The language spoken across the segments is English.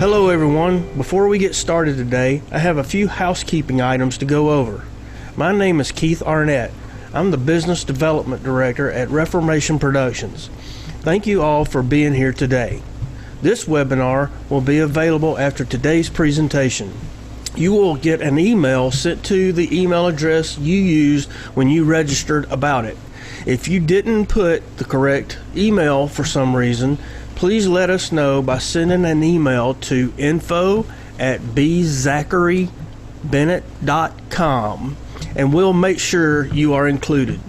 Hello everyone. Before we get started today, I have a few housekeeping items to go over. My name is Keith Arnett. I'm the Business Development Director at Reformation Productions. Thank you all for being here today. This webinar will be available after today's presentation. You will get an email sent to the email address you used when you registered about it. If you didn't put the correct email for some reason, please let us know by sending an email to info@bzacharybennett.com and we'll make sure you are included.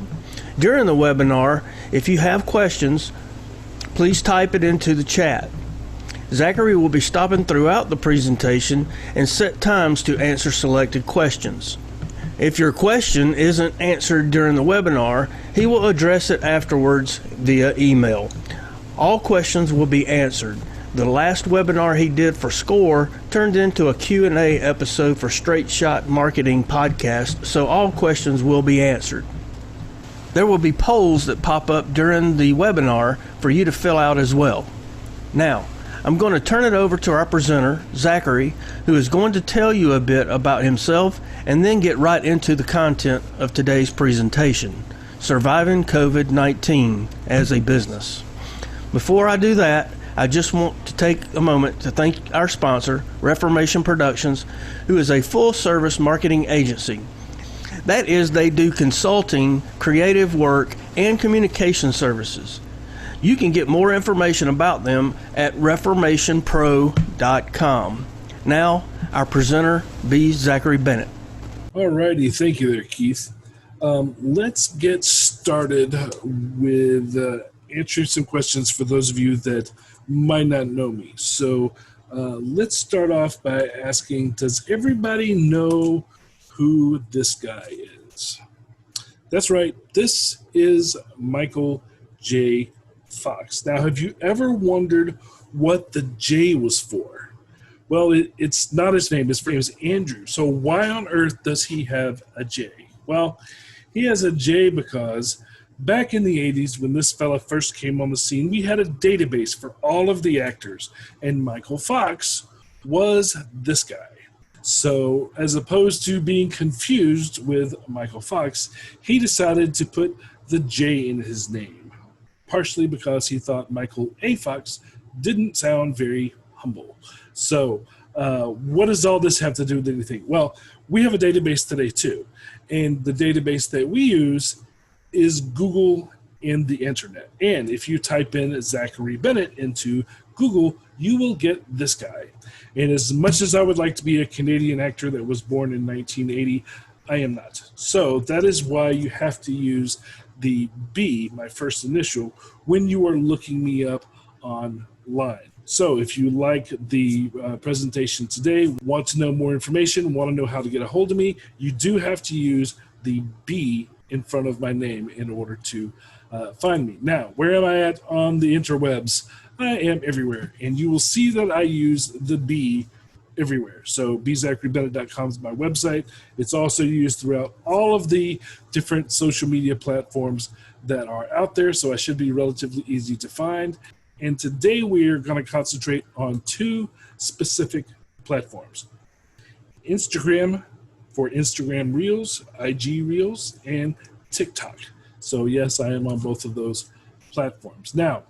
During the webinar, if you have questions, please type it into the chat. Zachary will be stopping throughout the presentation and set times to answer selected questions. If your question isn't answered during the webinar, he will address it afterwards via email. All questions will be answered. The last webinar he did for SCORE turned into a Q&A episode for Straight Shot Marketing Podcast, so all questions will be answered. There will be polls that pop up during the webinar for you to fill out as well. Now, I'm going to turn it over to our presenter, Zachary, who is going to tell you a bit about himself and then get right into the content of today's presentation, Surviving COVID-19 as a Business. Before I do that, I just want to take a moment to thank our sponsor, Reformation Productions, who is a full-service marketing agency. That is, they do consulting, creative work, and communication services. You can get more information about them at reformationpro.com. Now, our presenter, B. Zachary Bennett. All righty. Thank you there, Keith. Let's get started with answering some questions for those of you that might not know me. So let's start off by asking, does everybody know who this guy is? That's right. This is Michael J. Fox. Now, have you ever wondered what the J was for? Well, it's not his name. His name is Andrew. So why on earth does he have a J? Well, he has a J because back in the 80s, when this fella first came on the scene, we had a database for all of the actors, and Michael Fox was this guy. So as opposed to being confused with Michael Fox, he decided to put the J in his name, partially because he thought Michael A. Fox didn't sound very humble. So what does all this have to do with anything? Well, we have a database today too, and the database that we use is Google and the internet. And if you type in Zachary Bennett into Google, you will get this guy. And as much as I would like to be a Canadian actor that was born in 1980, I am not. So that is why you have to use the B, my first initial, when you are looking me up online. So if you like the presentation today, want to know more information, want to know how to get a hold of me, you do have to use the B in front of my name in order to find me. Now, where am I at on the interwebs? I am everywhere, and you will see that I use the B everywhere. So bzacharybennett.com is my website. It's also used throughout all of the different social media platforms that are out there, so I should be relatively easy to find. And today we are going to concentrate on two specific platforms: Instagram for Instagram Reels, IG Reels, and TikTok. So yes, I am on both of those platforms. Now,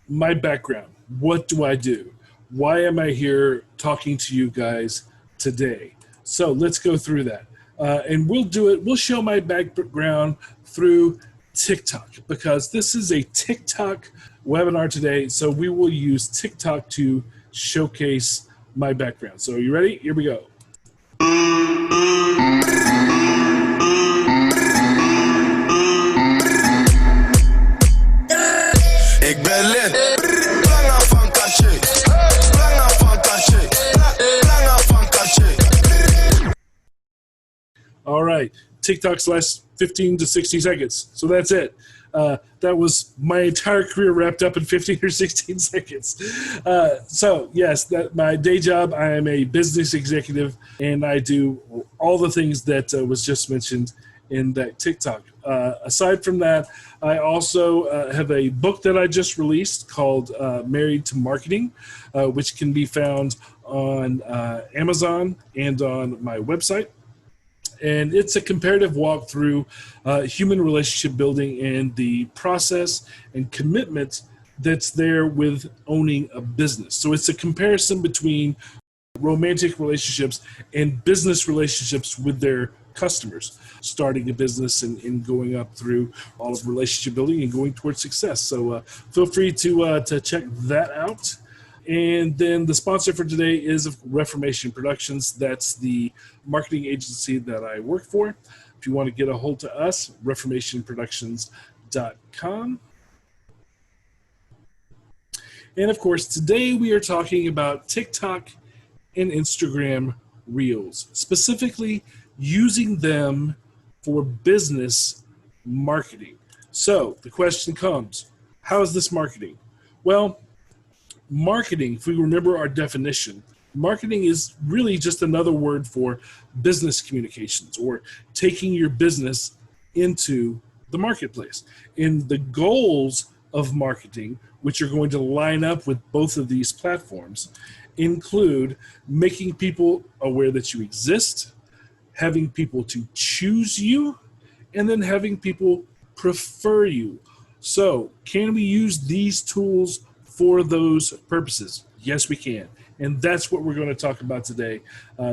my background, what do I do? Why am I here talking to you guys today? So let's go through that. And we'll show my background through TikTok, because this is a TikTok webinar today. So we will use TikTok to showcase my background. So are you ready? Here we go. Ik ben lid. Langer van cachet. Langer van cachet. Langer van cachet. All right. TikTok's last 15 to 60 seconds. So that's it. That was my entire career wrapped up in 15 or 16 seconds. So yes, that my day job, I am a business executive, and I do all the things that was just mentioned in that TikTok. Aside from that, I also have a book that I just released called Married to Marketing, which can be found on Amazon and on my website. And it's a comparative walk through human relationship building and the process and commitment that's there with owning a business. So it's a comparison between romantic relationships and business relationships with their customers, starting a business and going up through all of relationship building and going towards success. So feel free to check that out. And then the sponsor for today is Reformation Productions. That's the marketing agency that I work for. If you want to get a hold to us, reformationproductions.com. And of course, today we are talking about TikTok and Instagram Reels, specifically using them for business marketing. So the question comes, how is this marketing? Well, marketing, if we remember our definition, marketing is really just another word for business communications or taking your business into the marketplace. And the goals of marketing, which are going to line up with both of these platforms, include making people aware that you exist, having people to choose you, and then having people prefer you. So can we use these tools for those purposes? Yes, we can. And that's what we're going to talk about today,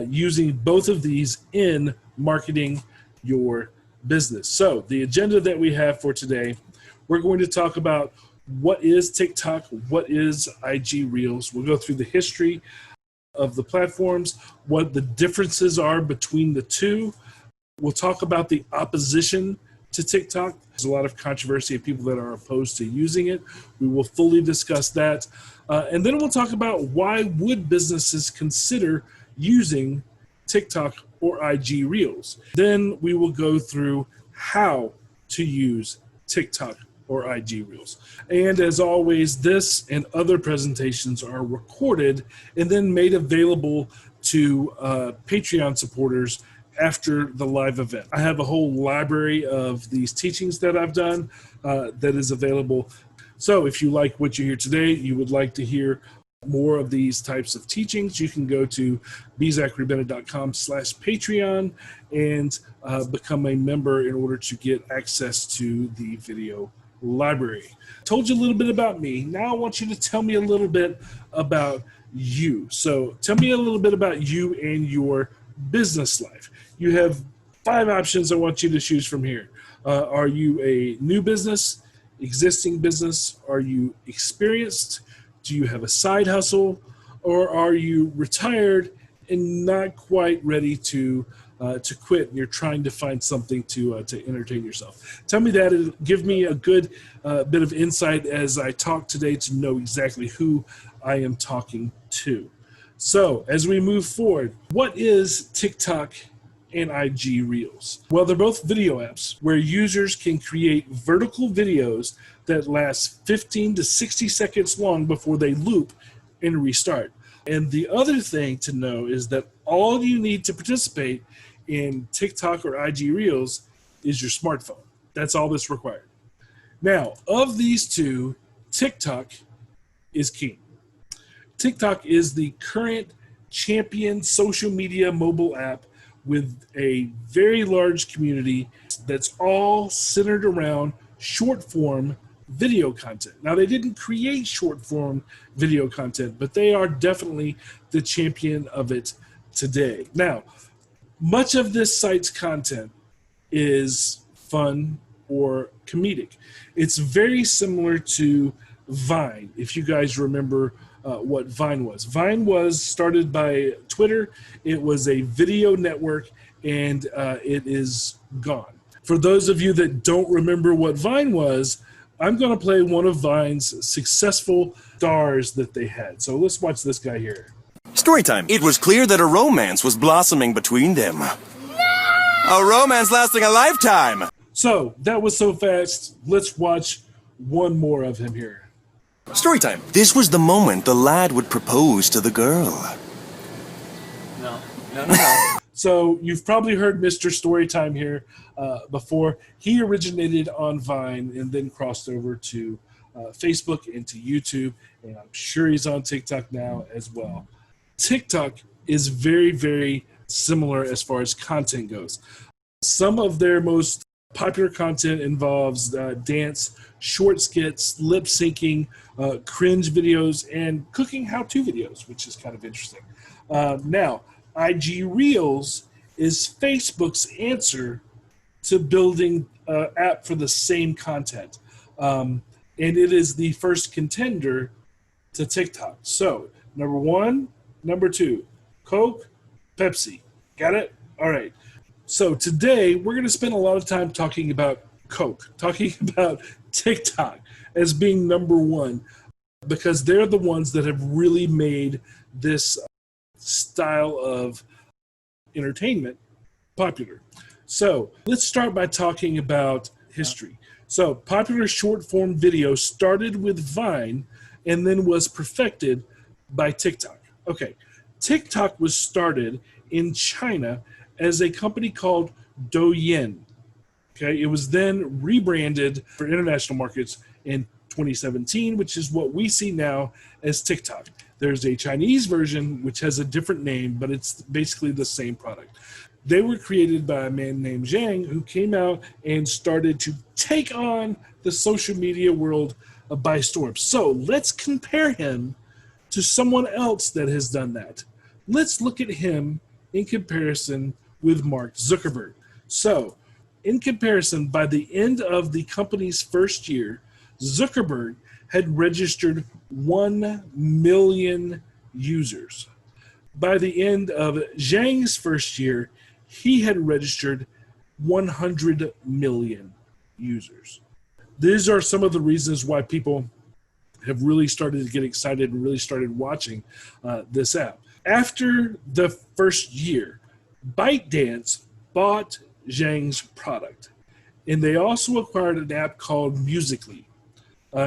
using both of these in marketing your business. So the agenda that we have for today, we're going to talk about what is TikTok, what is IG Reels. We'll go through the history of the platforms, what the differences are between the two. We'll talk about the opposition to TikTok. There's a lot of controversy of people that are opposed to using it. We will fully discuss that. And then we'll talk about why would businesses consider using TikTok or IG Reels. Then we will go through how to use TikTok or IG Reels. And as always, this and other presentations are recorded and then made available to Patreon supporters after the live event. I have a whole library of these teachings that I've done that is available. So if you like what you hear today, you would like to hear more of these types of teachings, you can go to bzacharybennett.com/Patreon and become a member in order to get access to the video library. Told you a little bit about me. Now I want you to tell me a little bit about you. So tell me a little bit about you and your business life. You have 5 options I want you to choose from here. Are you a new business, existing business? Are you experienced? Do you have a side hustle? Or are you retired and not quite ready to quit, and you're trying to find something to entertain yourself? Tell me that. It'll give me a good bit of insight as I talk today to know exactly who I am talking to. So as we move forward, what is TikTok and IG Reels? Well, they're both video apps where users can create vertical videos that last 15 to 60 seconds long before they loop and restart. And the other thing to know is that all you need to participate in TikTok or IG Reels is your smartphone. That's all that's required. Now, of these two, TikTok is king. TikTok is the current champion social media mobile app with a very large community that's all centered around short form video content. Now, they didn't create short form video content, but they are definitely the champion of it today. Now, much of this site's content is fun or comedic. It's very similar to Vine, if you guys remember what Vine was. Vine was started by Twitter. It was a video network, and it is gone. For those of you that don't remember what Vine was, I'm going to play one of Vine's successful stars that they had. So let's watch this guy here. Storytime. It was clear that a romance was blossoming between them. No! A romance lasting a lifetime! So, that was so fast. Let's watch one more of him here. Storytime. This was the moment the lad would propose to the girl. No. So, you've probably heard Mr. Storytime here before. He originated on Vine and then crossed over to Facebook and to YouTube, and I'm sure he's on TikTok now as well. TikTok is very, very similar as far as content goes. Some of their most popular content involves dance, short skits, lip syncing, cringe videos, and cooking how-to videos, which is kind of interesting. Now, IG Reels is Facebook's answer to building an app for the same content. And it is the first contender to TikTok. So, number one, number two, Coke, Pepsi. Got it? All right. So today we're going to spend a lot of time talking about Coke, talking about TikTok as being number one, because they're the ones that have really made this style of entertainment popular. So let's start by talking about history. So popular short form video started with Vine and then was perfected by TikTok. Okay, TikTok was started in China as a company called Douyin. Okay, it was then rebranded for international markets in 2017, which is what we see now as TikTok. There's a Chinese version which has a different name, but it's basically the same product. They were created by a man named Zhang, who came out and started to take on the social media world by storm. So let's compare him to someone else that has done that. Let's look at him in comparison with Mark Zuckerberg. So, in comparison, by the end of the company's first year, Zuckerberg had registered 1 million users. By the end of Zhang's first year, he had registered 100 million users. These are some of the reasons why people have really started to get excited and really started watching this app. After the first year, ByteDance bought Zhang's product, and they also acquired an app called Musical.ly.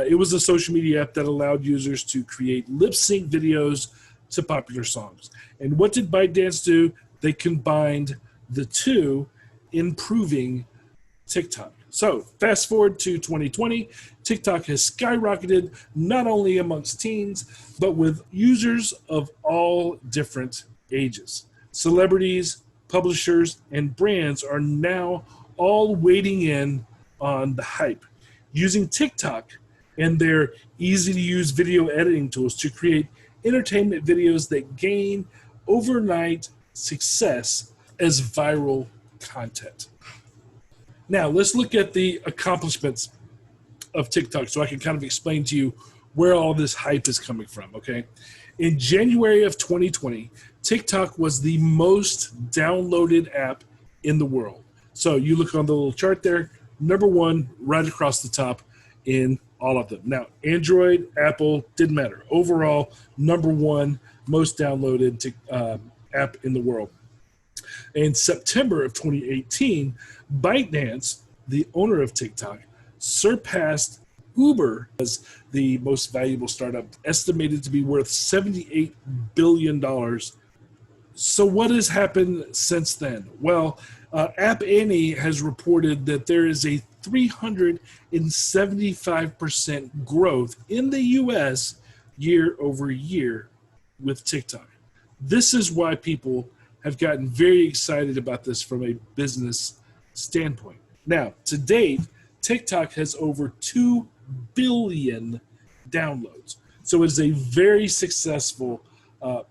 It was a social media app that allowed users to create lip sync videos to popular songs. And what did ByteDance do? They combined the two, improving TikTok. So fast forward to 2020, TikTok has skyrocketed not only amongst teens, but with users of all different ages. Celebrities, publishers, and brands are now all wading in on the hype, using TikTok and their easy-to-use video editing tools to create entertainment videos that gain overnight success as viral content. Now, let's look at the accomplishments of TikTok so I can kind of explain to you where all this hype is coming from, okay? In January of 2020, TikTok was the most downloaded app in the world. So you look on the little chart there, number one right across the top in all of them. Now, Android, Apple, didn't matter. Overall, number one most downloaded app in the world. In September of 2018, ByteDance, the owner of TikTok, surpassed Uber as the most valuable startup, estimated to be worth $78 billion. So what has happened since then? Well, App Annie has reported that there is a 375% growth in the US year over year with TikTok. This is why people have gotten very excited about this from a business standpoint. Now, to date, TikTok has over 2 billion downloads. So it is a very successful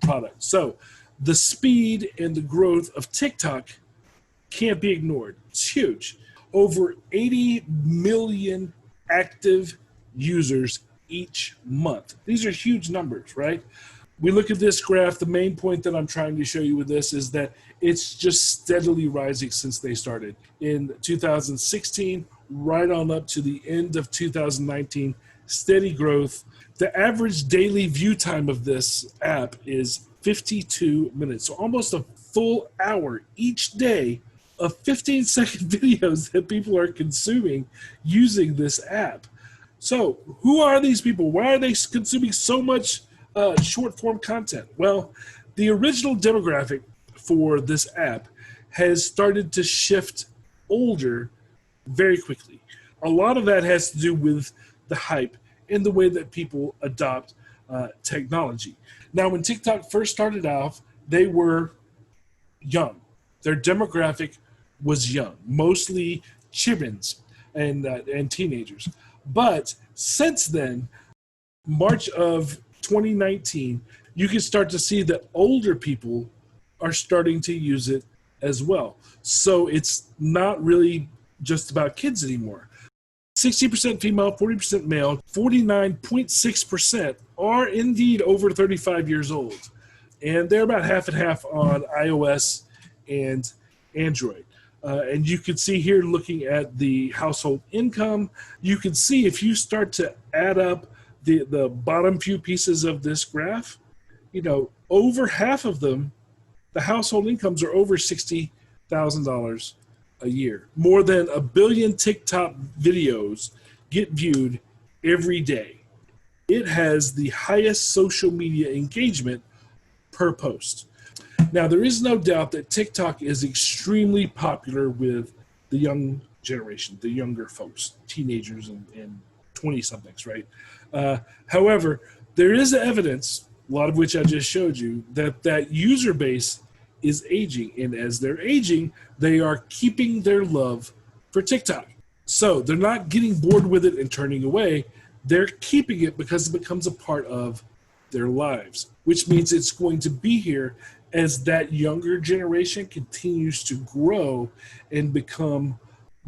product. So the speed and the growth of TikTok can't be ignored. It's huge. Over 80 million active users each month. These are huge numbers, right? We look at this graph, the main point that I'm trying to show you with this is that it's just steadily rising since they started. In 2016, right on up to the end of 2019, steady growth. The average daily view time of this app is 52 minutes, so almost a full hour each day of 15-second videos that people are consuming using this app. So who are these people? Why are they consuming so much short form content? Well, the original demographic for this app has started to shift older very quickly. A lot of that has to do with the hype and the way that people adopt technology. Now, when TikTok first started off, they were young. Their demographic was young, mostly childrens and teenagers. But since then, March of 2019, you can start to see that older people are starting to use it as well. So it's not really just about kids anymore. 60% female, 40% male, 49.6% are indeed over 35 years old. And they're about half and half on iOS and Android. And you can see here, looking at the household income, you can see if you start to add up the bottom few pieces of this graph, over half of them, the household incomes are over $60,000 a year. More than 1 billion TikTok videos get viewed every day. It has the highest social media engagement per post. Now, there is no doubt that TikTok is extremely popular with the young generation, the younger folks, teenagers and 20-somethings, right? However, there is evidence, a lot of which I just showed you, that user base is aging. And as they're aging, they are keeping their love for TikTok. So they're not getting bored with it and turning away. They're keeping it because it becomes a part of their lives, which means it's going to be here as that younger generation continues to grow and become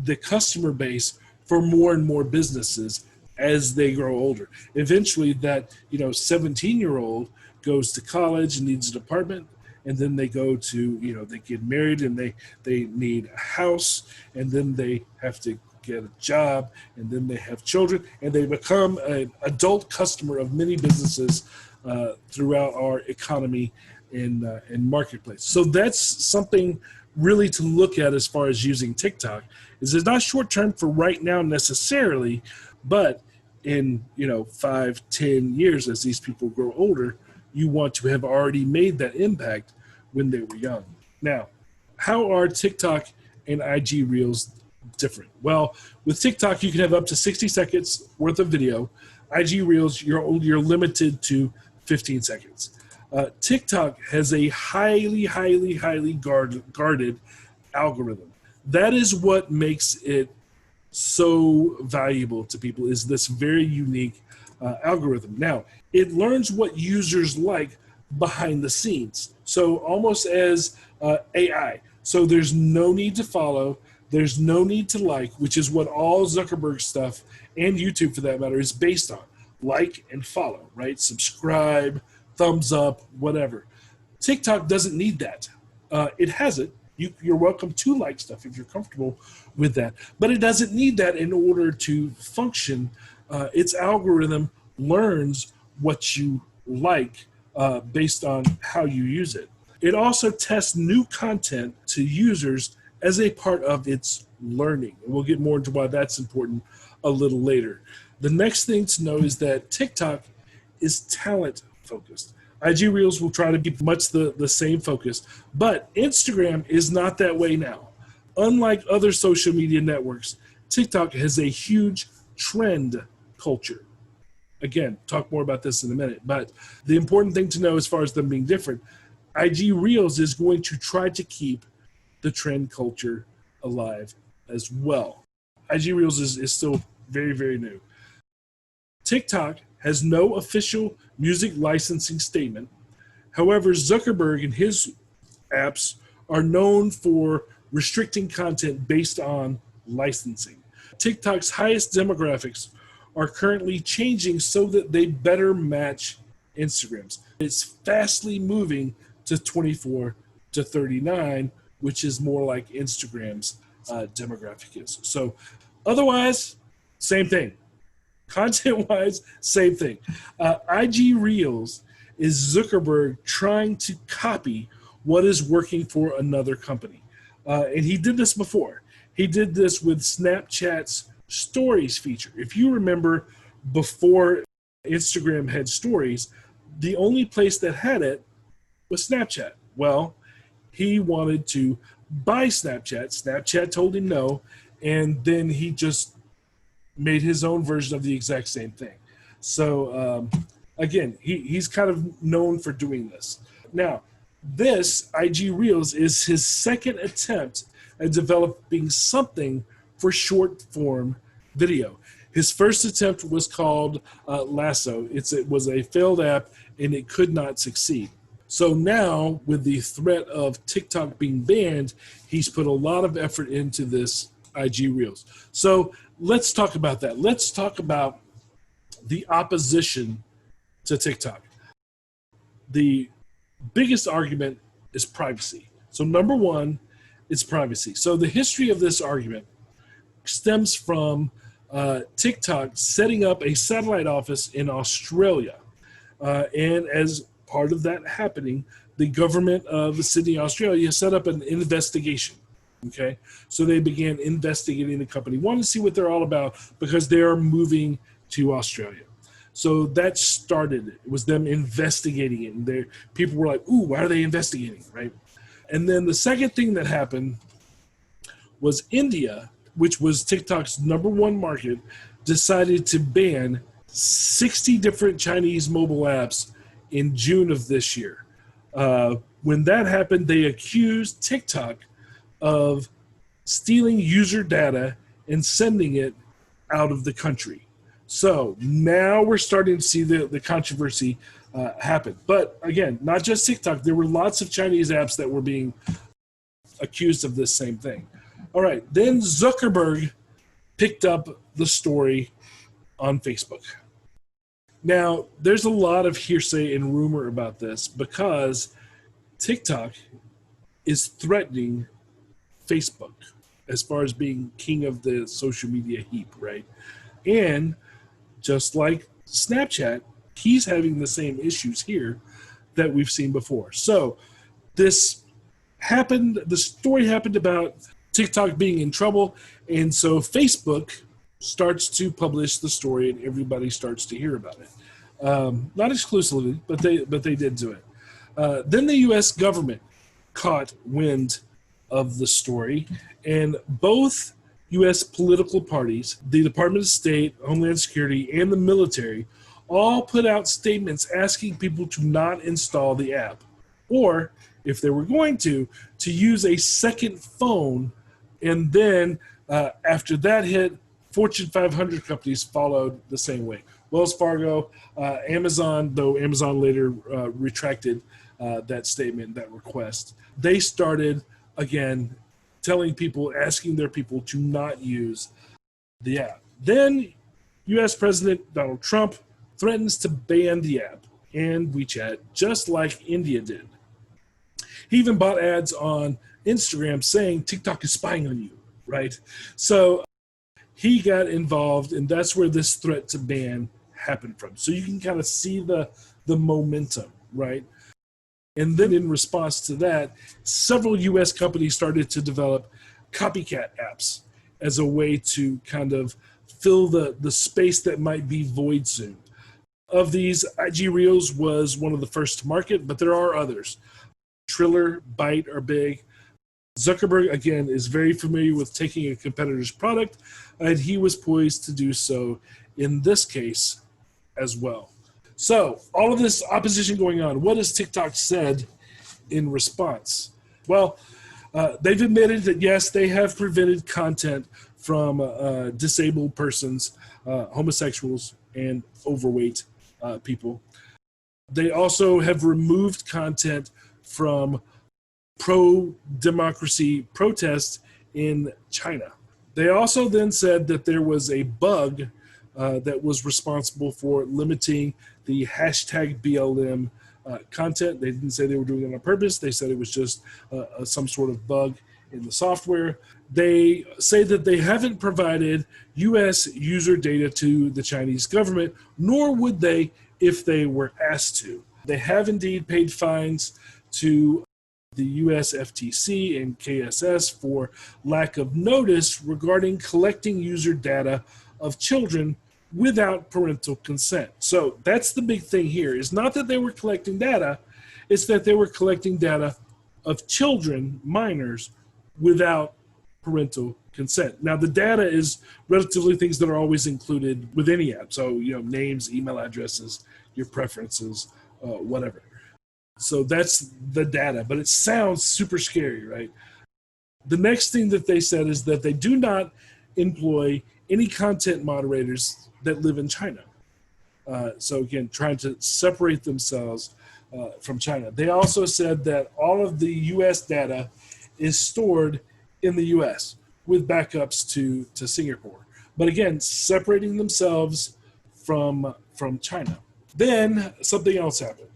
the customer base for more and more businesses as they grow older. Eventually that 17-year-old goes to college and needs an apartment, and then they go to they get married and they need a house, and then they have to get a job, and then they have children, and they become an adult customer of many businesses throughout our economy and marketplace. So that's something really to look at as far as using TikTok. Is it's not short term for right now necessarily, but in 5-10 years, as these people grow older, you want to have already made that impact when they were young. Now, how are TikTok and IG Reels different? Well, with TikTok, you can have up to 60 seconds worth of video. IG Reels, you're limited to 15 seconds. TikTok has a highly guarded algorithm. That is what makes it so valuable to people, is this very unique algorithm. Now, it learns what users like behind the scenes. So almost as AI. So there's no need to follow. There's no need to like, which is what all Zuckerberg stuff and YouTube for that matter is based on. Like and follow, right? Subscribe, thumbs up, whatever. TikTok doesn't need that. It has it. You're welcome to like stuff if you're comfortable with that. But it doesn't need that in order to function. Its algorithm learns what you like based on how you use it. It also tests new content to users as a part of its learning. And we'll get more into why that's important a little later. The next thing to know is that TikTok is talent focused. IG Reels will try to keep much the same focus, but Instagram is not that way now. Unlike other social media networks, TikTok has a huge trend culture. Again, talk more about this in a minute, but the important thing to know as far as them being different, IG Reels is going to try to keep the trend culture alive as well. IG Reels is still very new. TikTok has no official music licensing statement. However, Zuckerberg and his apps are known for restricting content based on licensing. TikTok's highest demographics are currently changing so that they better match Instagram's. It's fastly moving to 24 to 39, which is more like Instagram's demographic is. So otherwise, same thing. Content-wise, same thing. IG Reels is Zuckerberg trying to copy what is working for another company. And he did this before. He did this with Snapchat's Stories feature. If you remember, before Instagram had Stories, the only place that had it was Snapchat. Well, he wanted to buy Snapchat. Snapchat told him no, and then he just made his own version of the exact same thing. So again, he's kind of known for doing this. Now, this IG Reels is his second attempt at developing something for short form video. His first attempt was called Lasso. It was a failed app and it could not succeed. So now, with the threat of TikTok being banned, he's put a lot of effort into this IG Reels. So let's talk about that. Let's talk about the opposition to TikTok. The biggest argument is privacy. So number one is privacy. So the history of this argument stems from TikTok setting up a satellite office in Australia. And as part of that happening, the government of Sydney, Australia set up an investigation. Okay, so they began investigating the company, wanted to see what they're all about because they're moving to Australia. So that started it. It was them investigating it, and people were like, "Ooh, why are they investigating?" Right? And then the second thing that happened was India, which was TikTok's #1 market, decided to ban 60 different Chinese mobile apps in June of this year. When that happened, they accused TikTok of stealing user data and sending it out of the country. So now we're starting to see the controversy happen. But again, not just TikTok. There were lots of Chinese apps that were being accused of this same thing. All right, then Zuckerberg picked up the story on Facebook. Now, there's a lot of hearsay and rumor about this because TikTok is threatening Facebook as far as being king of the social media heap, right? And just like Snapchat, he's having the same issues here that we've seen before. So this happened, the story happened about TikTok being in trouble, and so Facebook starts to publish the story and everybody starts to hear about it. Not exclusively, but they did do it. Then the U.S. government caught wind of the story, and both U.S. political parties, the Department of State, Homeland Security, and the military all put out statements asking people to not install the app, or if they were going to use a second phone. And then after that hit, Fortune 500 companies followed the same way. Wells Fargo, Amazon, though Amazon later retracted that statement, that request. They started, again, telling people, asking their people to not use the app. Then U.S. President Donald Trump threatens to ban the app and WeChat, just like India did. He even bought ads on Instagram saying TikTok is spying on you, right? So he got involved, and that's where this threat to ban happened from. So you can kind of see the momentum, right? And then in response to that, several U.S. companies started to develop copycat apps as a way to kind of fill the space that might be void soon. Of these, IG Reels was one of the first to market, but there are others. Triller, Byte are big. Zuckerberg, again, is very familiar with taking a competitor's product, and he was poised to do so in this case as well. So, all of this opposition going on, what has TikTok said in response? Well, they've admitted that, yes, they have prevented content from disabled persons, homosexuals, and overweight people. They also have removed content from pro-democracy protests in China. They also then said that there was a bug that was responsible for limiting the hashtag BLM content. They didn't say they were doing it on purpose. They said it was just some sort of bug in the software. They say that they haven't provided U.S. user data to the Chinese government, nor would they if they were asked to. They have indeed paid fines to the U.S. FTC and KSS for lack of notice regarding collecting user data of children without parental consent. So that's the big thing here. It's not that they were collecting data, it's that they were collecting data of children, minors, without parental consent. Now the data is relatively things that are always included with any app. So, names, email addresses, your preferences, whatever. So that's the data, but it sounds super scary, right? The next thing that they said is that they do not employ any content moderators that live in China. So again, trying to separate themselves from China. They also said that all of the U.S. data is stored in the U.S. with backups to Singapore. But again, separating themselves from China. Then something else happened.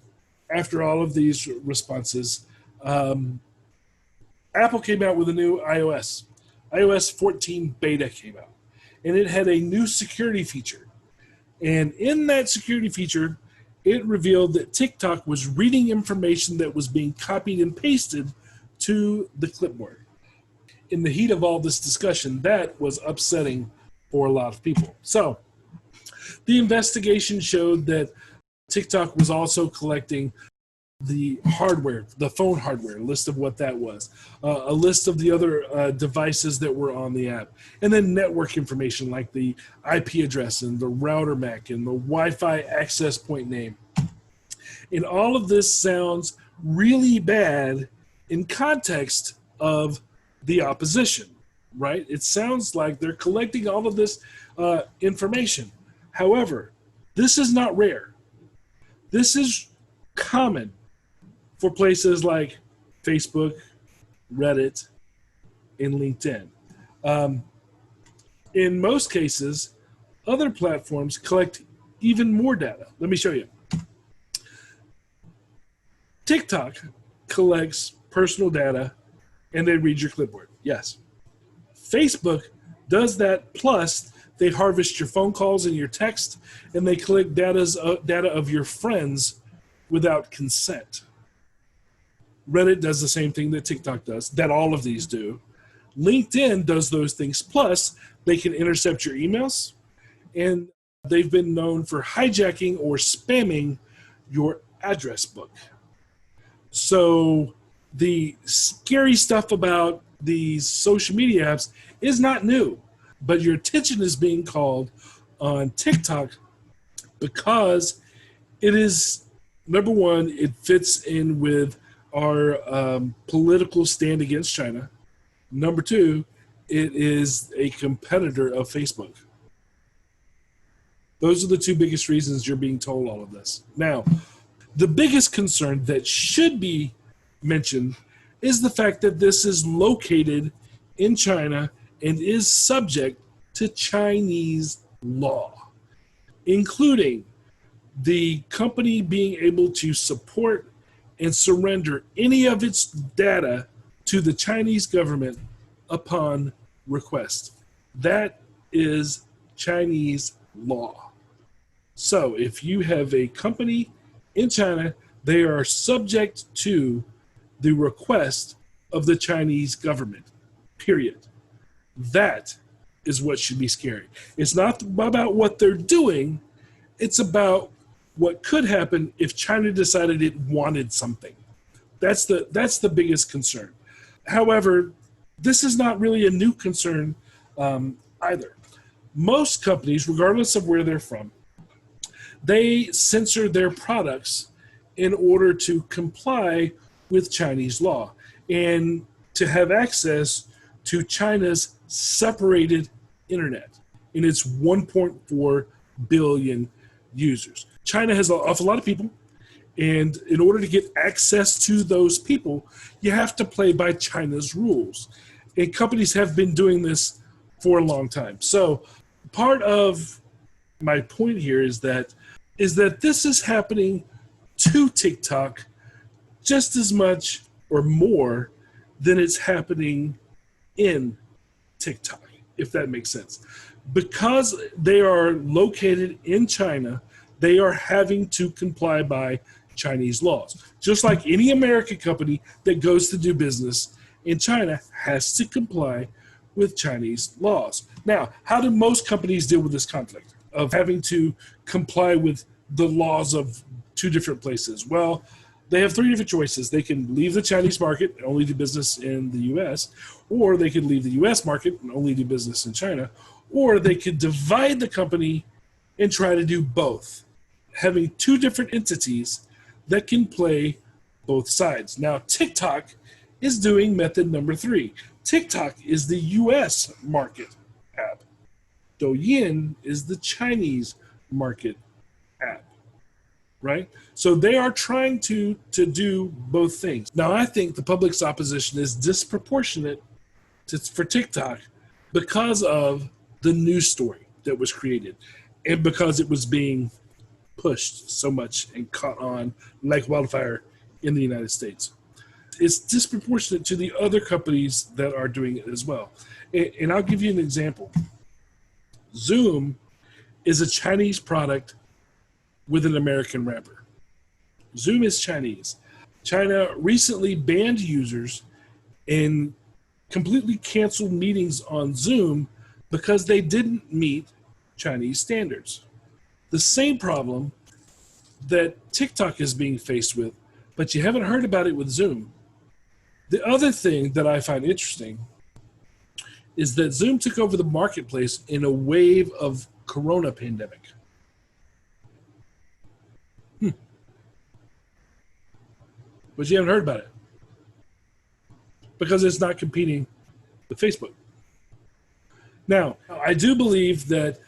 After all of these responses, Apple came out with a new iOS. iOS 14 beta came out, and it had a new security feature. And in that security feature, it revealed that TikTok was reading information that was being copied and pasted to the clipboard. In the heat of all this discussion, that was upsetting for a lot of people. So the investigation showed that TikTok was also collecting the hardware, the phone hardware, a list of what that was, a list of the other devices that were on the app, and then network information like the IP address and the router MAC and the Wi-Fi access point name. And all of this sounds really bad in context of the opposition, right? It sounds like they're collecting all of this information. However, this is not rare. This is common for places like Facebook, Reddit, and LinkedIn. In most cases, other platforms collect even more data. Let me show you. TikTok collects personal data and they read your clipboard. Yes. Facebook does that, plus they harvest your phone calls and your text, and they collect data of your friends without consent. Reddit does the same thing that TikTok does, that all of these do. LinkedIn does those things, plus they can intercept your emails, and they've been known for hijacking or spamming your address book. So the scary stuff about these social media apps is not new, but your attention is being called on TikTok because it is, number one, it fits in with our political stand against China. Number two, it is a competitor of Facebook. Those are the two biggest reasons you're being told all of this. Now, the biggest concern that should be mentioned is the fact that this is located in China and is subject to Chinese law, including the company being able to support and surrender any of its data to the Chinese government upon request. That is Chinese law. So if you have a company in China, they are subject to the request of the Chinese government, period. That is what should be scary. It's not about what they're doing. It's about what could happen if China decided it wanted something. That's the biggest concern. However, this is not really a new concern either. Most companies, regardless of where they're from, they censor their products in order to comply with Chinese law and to have access to China's separated internet in its 1.4 billion users. China has an awful lot of people, and in order to get access to those people, you have to play by China's rules. And companies have been doing this for a long time. So part of my point here is that this is happening to TikTok just as much or more than it's happening in TikTok, if that makes sense. Because they are located in China, they are having to comply by Chinese laws. Just like any American company that goes to do business in China has to comply with Chinese laws. Now, how do most companies deal with this conflict of having to comply with the laws of two different places? Well, they have three different choices. They can leave the Chinese market and only do business in the U.S., or they could leave the U.S. market and only do business in China, or they could divide the company and try to do both. having two different entities that can play both sides. Now, TikTok is doing method number 3. TikTok is the US market app. Douyin is the Chinese market app, right? So they are trying to do both things. Now, I think the public's opposition is disproportionate for TikTok because of the news story that was created and because it was being pushed so much and caught on like wildfire in the United States. It's disproportionate to the other companies that are doing it as well. And I'll give you an example. Zoom is a Chinese product with an American wrapper. Zoom is Chinese. China recently banned users and completely canceled meetings on Zoom because they didn't meet Chinese standards. The same problem that TikTok is being faced with, but you haven't heard about it with Zoom. The other thing that I find interesting is that Zoom took over the marketplace in a wave of Corona pandemic. But you haven't heard about it because it's not competing with Facebook. Now, I do believe that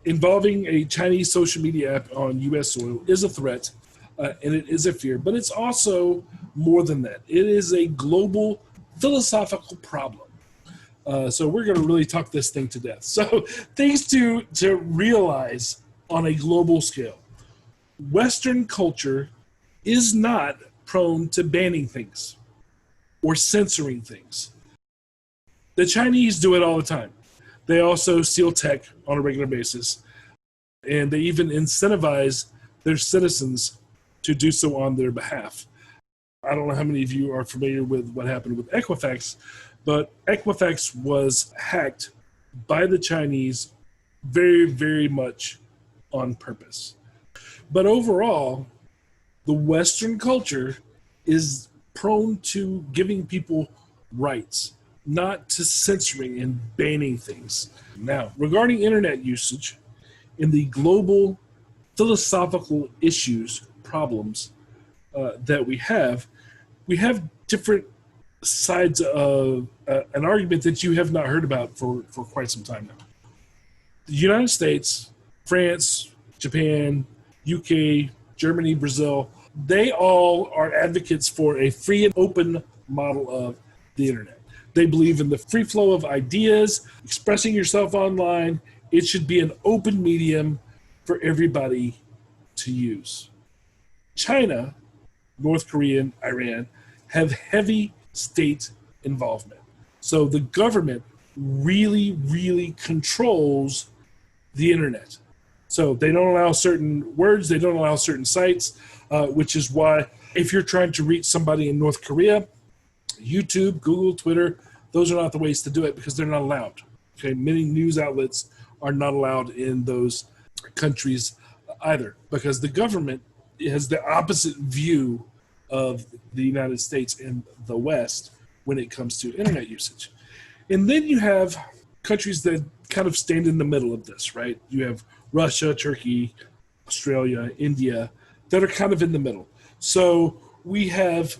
involving a Chinese social media app on U.S. soil is a threat, and it is a fear, but it's also more than that. It is a global philosophical problem. So we're going to really talk this thing to death. So things to realize on a global scale. Western culture is not prone to banning things or censoring things. The Chinese do it all the time. They also steal tech on a regular basis, and they even incentivize their citizens to do so on their behalf. I don't know how many of you are familiar with what happened with Equifax, but Equifax was hacked by the Chinese very, very much on purpose. But overall, the Western culture is prone to giving people rights, not to censoring and banning things. Now, regarding internet usage, in the global philosophical issues, problems that we have different sides of an argument that you have not heard about for quite some time now. The United States, France, Japan, UK, Germany, Brazil, they all are advocates for a free and open model of the internet. They believe in the free flow of ideas, expressing yourself online. It should be an open medium for everybody to use. China, North Korea, and Iran have heavy state involvement. So the government really, really controls the internet. So they don't allow certain words, they don't allow certain sites, which is why if you're trying to reach somebody in North Korea, YouTube, Google, Twitter, those are not the ways to do it because they're not allowed. Okay, many news outlets are not allowed in those countries either because the government has the opposite view of the United States and the West when it comes to internet usage. And then you have countries that kind of stand in the middle of this, right? You have Russia, Turkey, Australia, India, that are kind of in the middle. So we have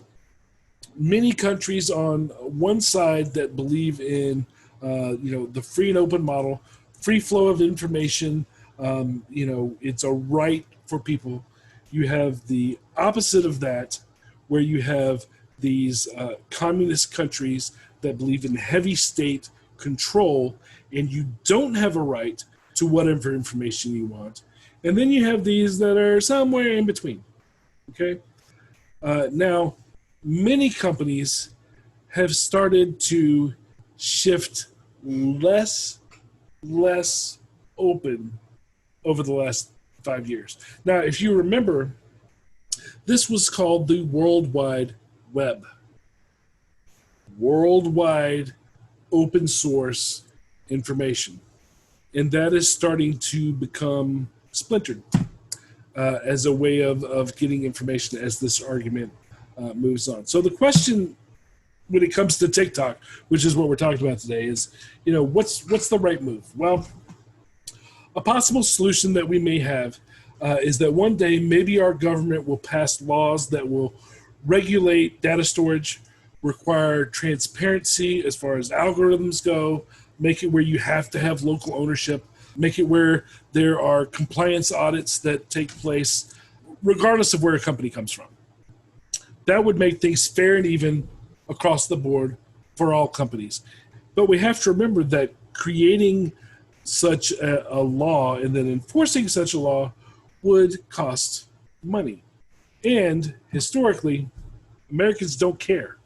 many countries on one side that believe in, the free and open model, free flow of information. It's a right for people. You have the opposite of that, where you have these communist countries that believe in heavy state control, and you don't have a right to whatever information you want. And then you have these that are somewhere in between. Okay. Now, many companies have started to shift less open over the last 5 years. Now, if you remember, this was called the World Wide Web. Worldwide open source information. And that is starting to become splintered as a way of getting information as this argument moves on. So the question when it comes to TikTok, which is what we're talking about today, is, what's the right move? Well, a possible solution that we may have is that one day maybe our government will pass laws that will regulate data storage, require transparency as far as algorithms go, make it where you have to have local ownership, make it where there are compliance audits that take place regardless of where a company comes from. That would make things fair and even across the board for all companies. But we have to remember that creating such a law and then enforcing such a law would cost money. And historically, Americans don't care.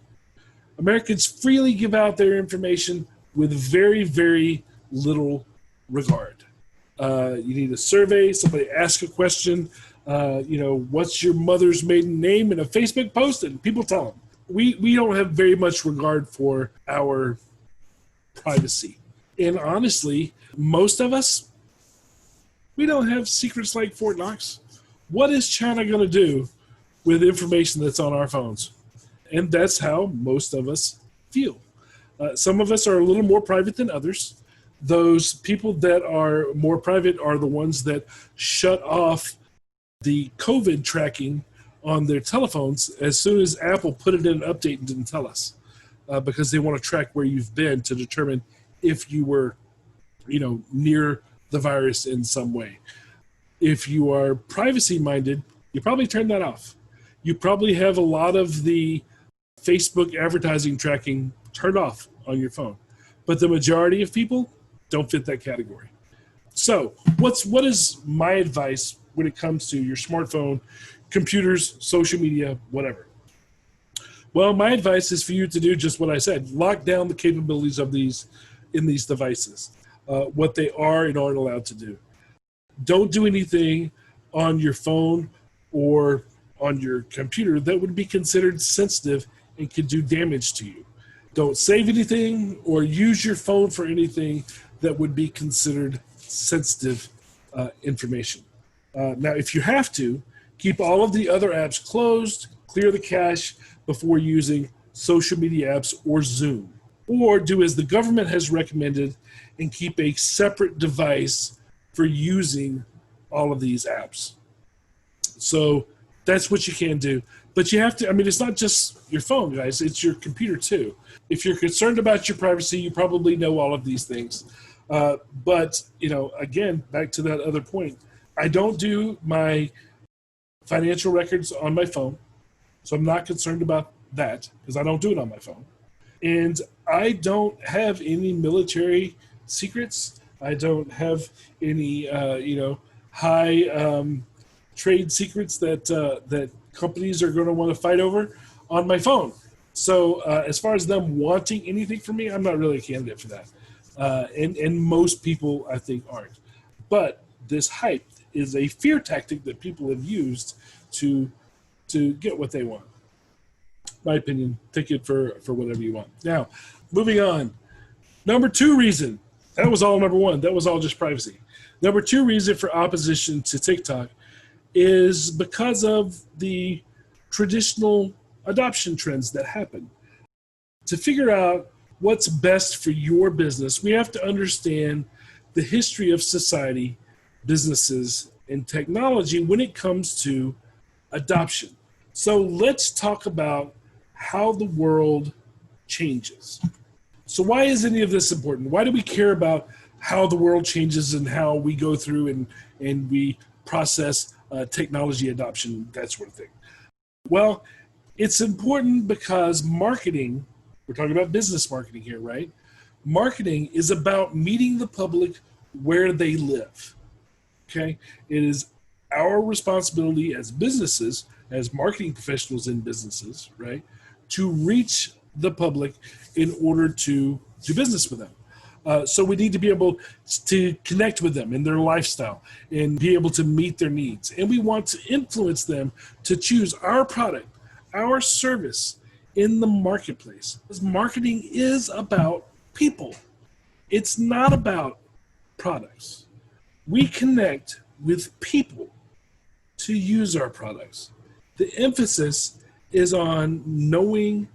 Americans freely give out their information with very, very little regard. You need a survey, somebody ask a question, what's your mother's maiden name in a Facebook post, and people tell them. We don't have very much regard for our privacy. And honestly, most of us, we don't have secrets like Fort Knox. What is China going to do with information that's on our phones? And that's how most of us feel. Some of us are a little more private than others. Those people that are more private are the ones that shut off the COVID tracking on their telephones as soon as Apple put it in an update and didn't tell us, because they want to track where you've been to determine if you were, near the virus in some way. If you are privacy minded, you probably turn that off. You probably have a lot of the Facebook advertising tracking turned off on your phone, but the majority of people don't fit that category. So what is my advice when it comes to your smartphone, computers, social media, whatever? Well, my advice is for you to do just what I said. Lock down the capabilities of these devices, what they are and aren't allowed to do. Don't do anything on your phone or on your computer that would be considered sensitive and could do damage to you. Don't save anything or use your phone for anything that would be considered sensitive information. Now, if you have to, keep all of the other apps closed, clear the cache before using social media apps or Zoom. Or do as the government has recommended and keep a separate device for using all of these apps. So that's what you can do. But you have to, it's not just your phone, guys, it's your computer too. If you're concerned about your privacy, you probably know all of these things. But, again, back to that other point, I don't do my financial records on my phone. So I'm not concerned about that because I don't do it on my phone. And I don't have any military secrets. I don't have any, high trade secrets that companies are going to want to fight over on my phone. So as far as them wanting anything from me, I'm not really a candidate for that. And most people, I think, aren't. But this hype is a fear tactic that people have used to get what they want. My opinion, take it for whatever you want. Now, moving on. Number 2 reason. That was all number 1. That was all just privacy. Number 2 reason for opposition to TikTok is because of the traditional adoption trends that happen. To figure out what's best for your business, we have to understand the history of society, businesses, and technology when it comes to adoption. So let's talk about how the world changes. So why is any of this important? Why do we care about how the world changes and how we go through and we process technology adoption, that sort of thing? Well, it's important because marketing, we're talking about business marketing here, right? Marketing is about meeting the public where they live, okay? It is our responsibility as businesses, as marketing professionals in businesses, right, to reach the public in order to do business with them. So we need to be able to connect with them in their lifestyle and be able to meet their needs. And we want to influence them to choose our product, our service in the marketplace. Because marketing is about people. It's not about products. We connect with people to use our products. The emphasis is on knowing,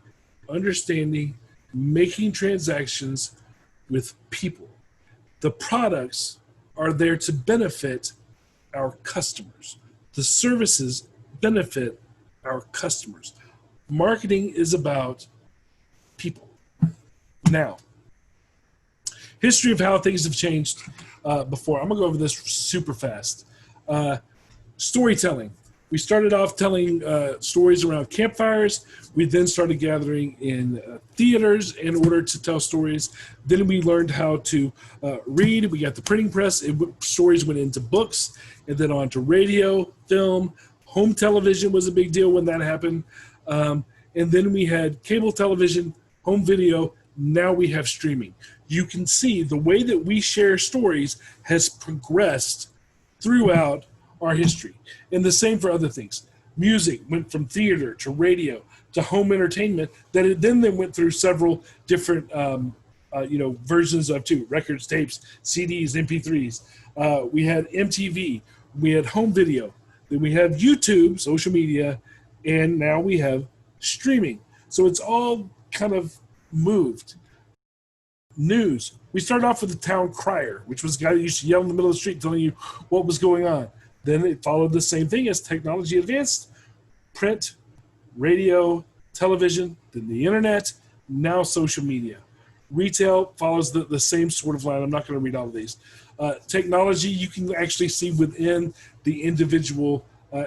understanding, making transactions with people. The products are there to benefit our customers. The services benefit our customers. Marketing is about people. Now, history of how things have changed before. I'm going to go over this super fast. Storytelling. We started off telling stories around campfires. We then started gathering in theaters in order to tell stories. Then we learned how to read. We got the printing press. Stories went into books and then on to radio, film. Home television was a big deal when that happened. And then we had cable television, home video. Now we have streaming. You can see the way that we share stories has progressed throughout our history. And the same for other things. Music went from theater to radio to home entertainment, that it then went through several different versions of too, records, tapes, CDs, MP3s. We had MTV, we had home video, then we have YouTube, social media, and now we have streaming. So it's all kind of moved. News. We started off with the town crier, which was a guy that used to yell in the middle of the street telling you what was going on. Then it followed the same thing as technology advanced. Print, radio, television, then the internet, now social media. Retail follows the same sort of line. I'm not going to read all of these. Technology, you can actually see within the individual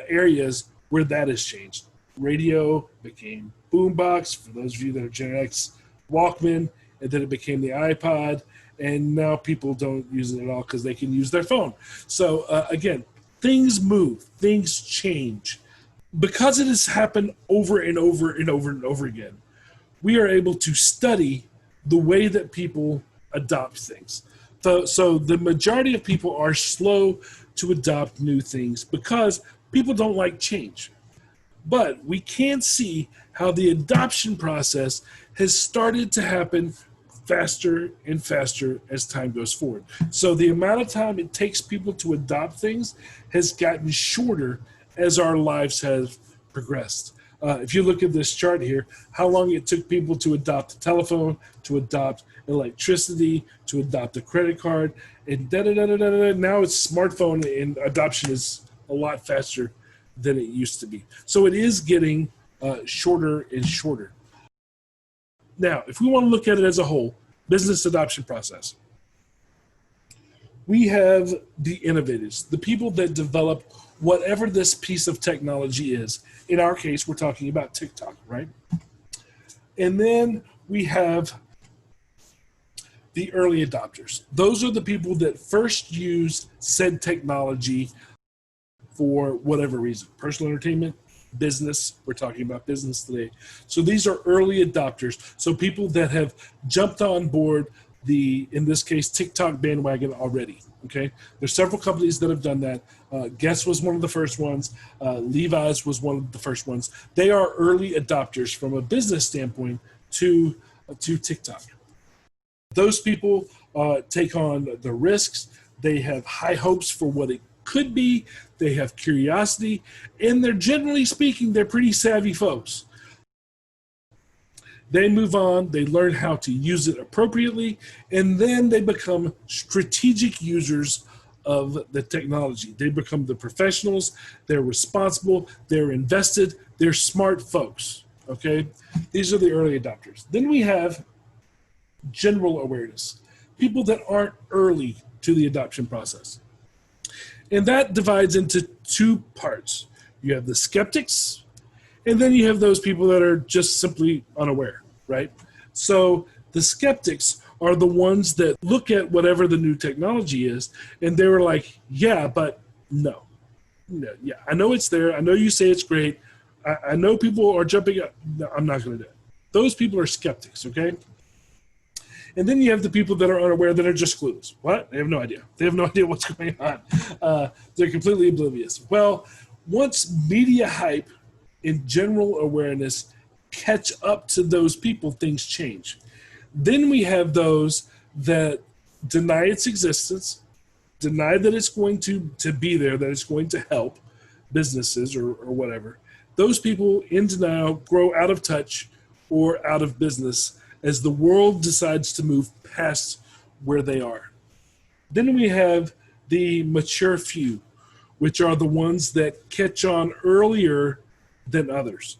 areas where that has changed. Radio became boombox, for those of you that are Gen X, Walkman, and then it became the iPod, and now people don't use it at all because they can use their phone. So again, things move, things change. Because it has happened over and over and over and over again, we are able to study the way that people adopt things. So the majority of people are slow to adopt new things because people don't like change. But we can see how the adoption process has started to happen faster and faster as time goes forward. So the amount of time it takes people to adopt things has gotten shorter as our lives have progressed. If you look at this chart here, how long it took people to adopt a telephone, to adopt electricity, to adopt a credit card, and now it's smartphone, and adoption is a lot faster than it used to be. So it is getting shorter and shorter. Now, if we want to look at it as a whole, business adoption process, we have the innovators, the people that develop whatever this piece of technology is. In our case, we're talking about TikTok, right? And then we have the early adopters. Those are the people that first use said technology for whatever reason, personal entertainment, business. We're talking about business today. So these are early adopters. So people that have jumped on board the, in this case, TikTok bandwagon already. Okay, there's several companies that have done that. Guess was one of the first ones. Levi's was one of the first ones. They are early adopters from a business standpoint to TikTok. Those people take on the risks. They have high hopes for what it could be. They have curiosity, and they're generally speaking, they're pretty savvy folks. They move on, they learn how to use it appropriately, and then they become strategic users of the technology. They become the professionals, they're responsible, they're invested, they're smart folks, okay? These are the early adopters. Then we have general awareness, people that aren't early to the adoption process. And that divides into two parts. You have the skeptics, and then you have those people that are just simply unaware, right? So the skeptics are the ones that look at whatever the new technology is, and they were like, yeah, but no. Yeah, I know it's there. I know you say it's great. I know people are jumping up. No, I'm not going to do it. Those people are skeptics, okay? And then you have the people that are unaware, that are just clueless. What? They have no idea. They have no idea what's going on. They're completely oblivious. Well, once media hype and general awareness catch up to those people, things change. Then we have those that deny its existence, deny that it's going to be there, that it's going to help businesses or whatever. Those people in denial grow out of touch or out of business as the world decides to move past where they are. Then we have the mature few, which are the ones that catch on earlier than others.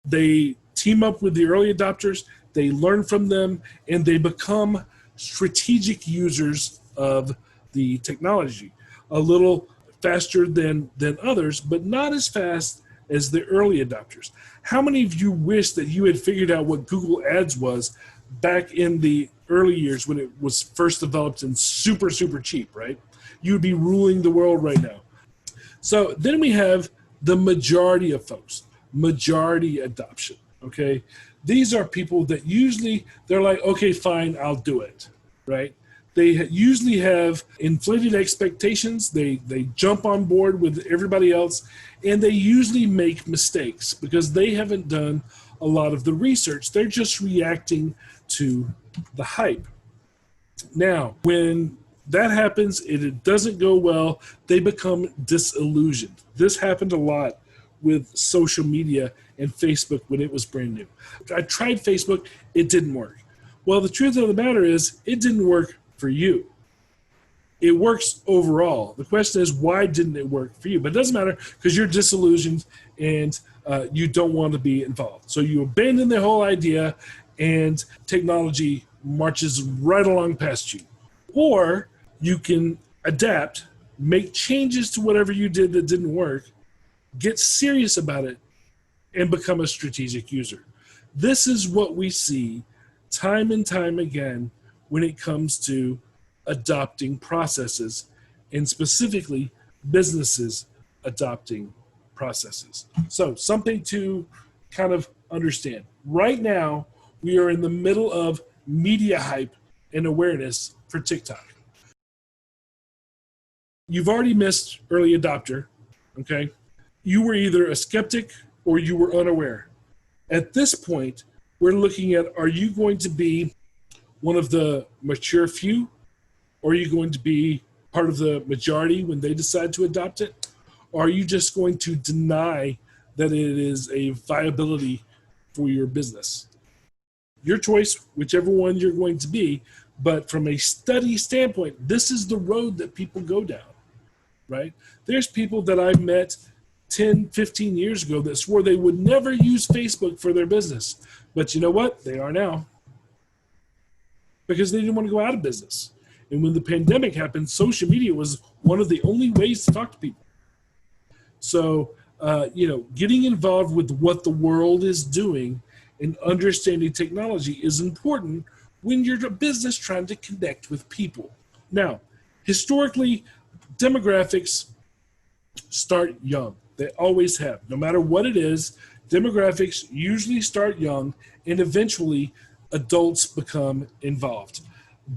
They team up with the early adopters, they learn from them, and they become strategic users of the technology. A little faster than others, but not as fast as the early adopters. How many of you wish that you had figured out what Google Ads was back in the early years when it was first developed and super, super cheap, right? You would be ruling the world right now. So then we have the majority of folks, majority adoption, okay? These are people that usually, they're like, okay, fine, I'll do it, right? They usually have inflated expectations. They jump on board with everybody else, and they usually make mistakes because they haven't done a lot of the research. They're just reacting to the hype. Now, when that happens and it doesn't go well, they become disillusioned. This happened a lot with social media and Facebook when it was brand new. I tried Facebook, it didn't work. Well, the truth of the matter is it didn't work for you. It works overall. The question is, why didn't it work for you? But it doesn't matter because you're disillusioned and you don't want to be involved. So you abandon the whole idea and technology marches right along past you. Or you can adapt, make changes to whatever you did that didn't work, get serious about it, and become a strategic user. This is what we see time and time again when it comes to adopting processes, and specifically businesses adopting processes. So something to kind of understand. Right now, we are in the middle of media hype and awareness for TikTok. You've already missed early adopter, okay? You were either a skeptic or you were unaware. At this point, we're looking at, are you going to be one of the mature few, or are you going to be part of the majority when they decide to adopt it? Or are you just going to deny that it is a viability for your business? Your choice, whichever one you're going to be, but from a study standpoint, this is the road that people go down, right? There's people that I met 10, 15 years ago that swore they would never use Facebook for their business. But you know what? They are now. Because they didn't want to go out of business. And when the pandemic happened, social media was one of the only ways to talk to people. So, getting involved with what the world is doing and understanding technology is important when you're a business trying to connect with people. Now, historically, demographics start young. They always have. No matter what it is, demographics usually start young, and eventually adults become involved.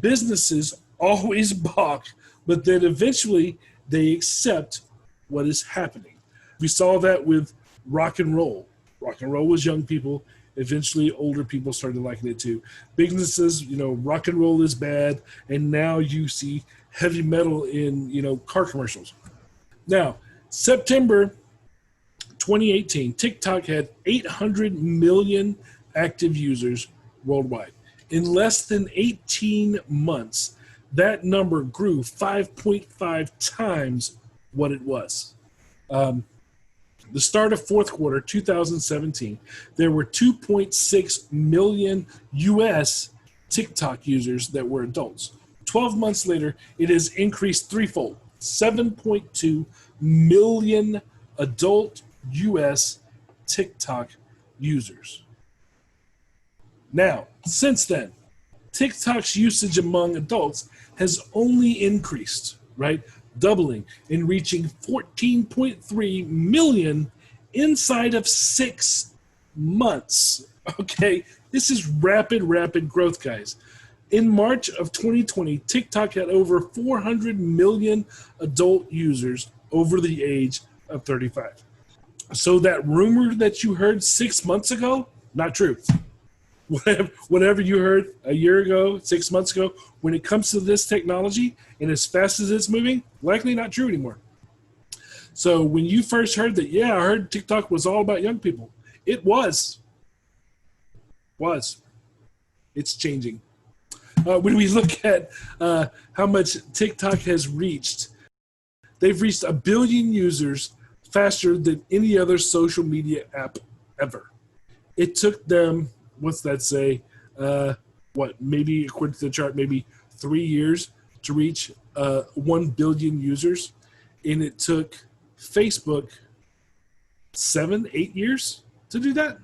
Businesses always balk, but then eventually they accept what is happening. We saw that with rock and roll. Rock and roll was young people. Eventually older people started liking it too. Businesses, rock and roll is bad, and now you see heavy metal in, car commercials. Now, September 2018, TikTok had 800 million active users worldwide. In less than 18 months, that number grew 5.5 times what it was. The start of fourth quarter 2017, there were 2.6 million US TikTok users that were adults. 12 months later, it has increased threefold, 7.2 million adult US TikTok users. Now, since then, TikTok's usage among adults has only increased, right? Doubling and reaching 14.3 million inside of 6 months. Okay, this is rapid growth, guys. In March of 2020, TikTok had over 400 million adult users over the age of 35. So that rumor that you heard 6 months ago, not true. Whatever you heard a year ago, 6 months ago, when it comes to this technology and as fast as it's moving, likely not true anymore. So when you first heard that, I heard TikTok was all about young people. It was. It's changing. When we look at how much TikTok has reached, They've reached 1 billion users faster than any other social media app ever. It took them, what's that say? Maybe according to the chart, maybe 3 years to reach 1 billion users. And it took Facebook 7, 8 years to do that.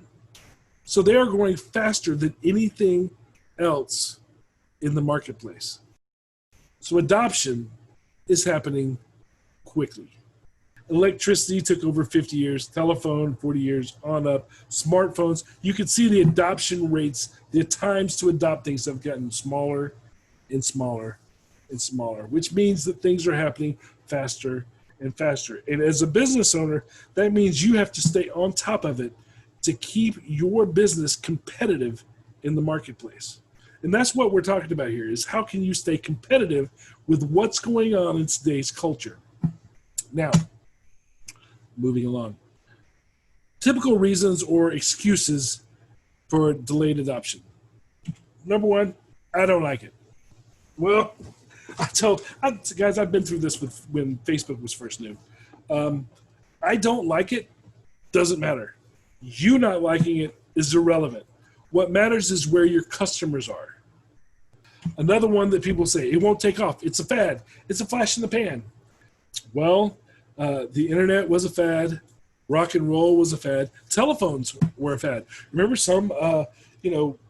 So they are growing faster than anything else in the marketplace. So adoption is happening quickly. Electricity took over 50 years, telephone 40 years, on up. Smartphones, you can see the adoption rates, the times to adopt things have gotten smaller and smaller and smaller, which means that things are happening faster and faster. And as a business owner, that means you have to stay on top of it to keep your business competitive in the marketplace. And that's what we're talking about here, is how can you stay competitive with what's going on in today's culture. Now, moving along. Typical reasons or excuses for delayed adoption. Number one, I don't like it. Well, guys, I've been through this when Facebook was first new. I don't like it, doesn't matter. You not liking it is irrelevant. What matters is where your customers are. Another one that people say, it won't take off. It's a fad. It's a flash in the pan. Well, the internet was a fad. Rock and roll was a fad. Telephones were a fad. Remember some,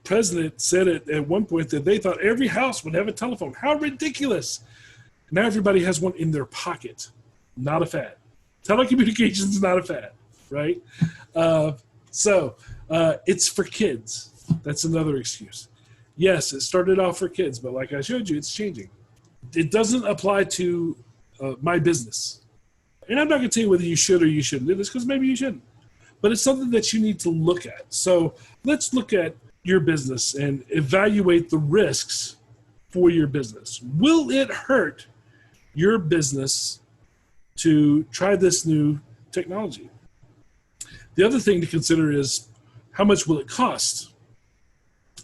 president said at one point that they thought every house would have a telephone. How ridiculous. Now everybody has one in their pocket. Not a fad. Telecommunications is not a fad, right? So it's for kids. That's another excuse. Yes, it started off for kids, but like I showed you, it's changing. It doesn't apply to my business. And I'm not going to tell you whether you should or you shouldn't do this, because maybe you shouldn't. But it's something that you need to look at. So let's look at your business and evaluate the risks for your business. Will it hurt your business to try this new technology? The other thing to consider is, how much will it cost?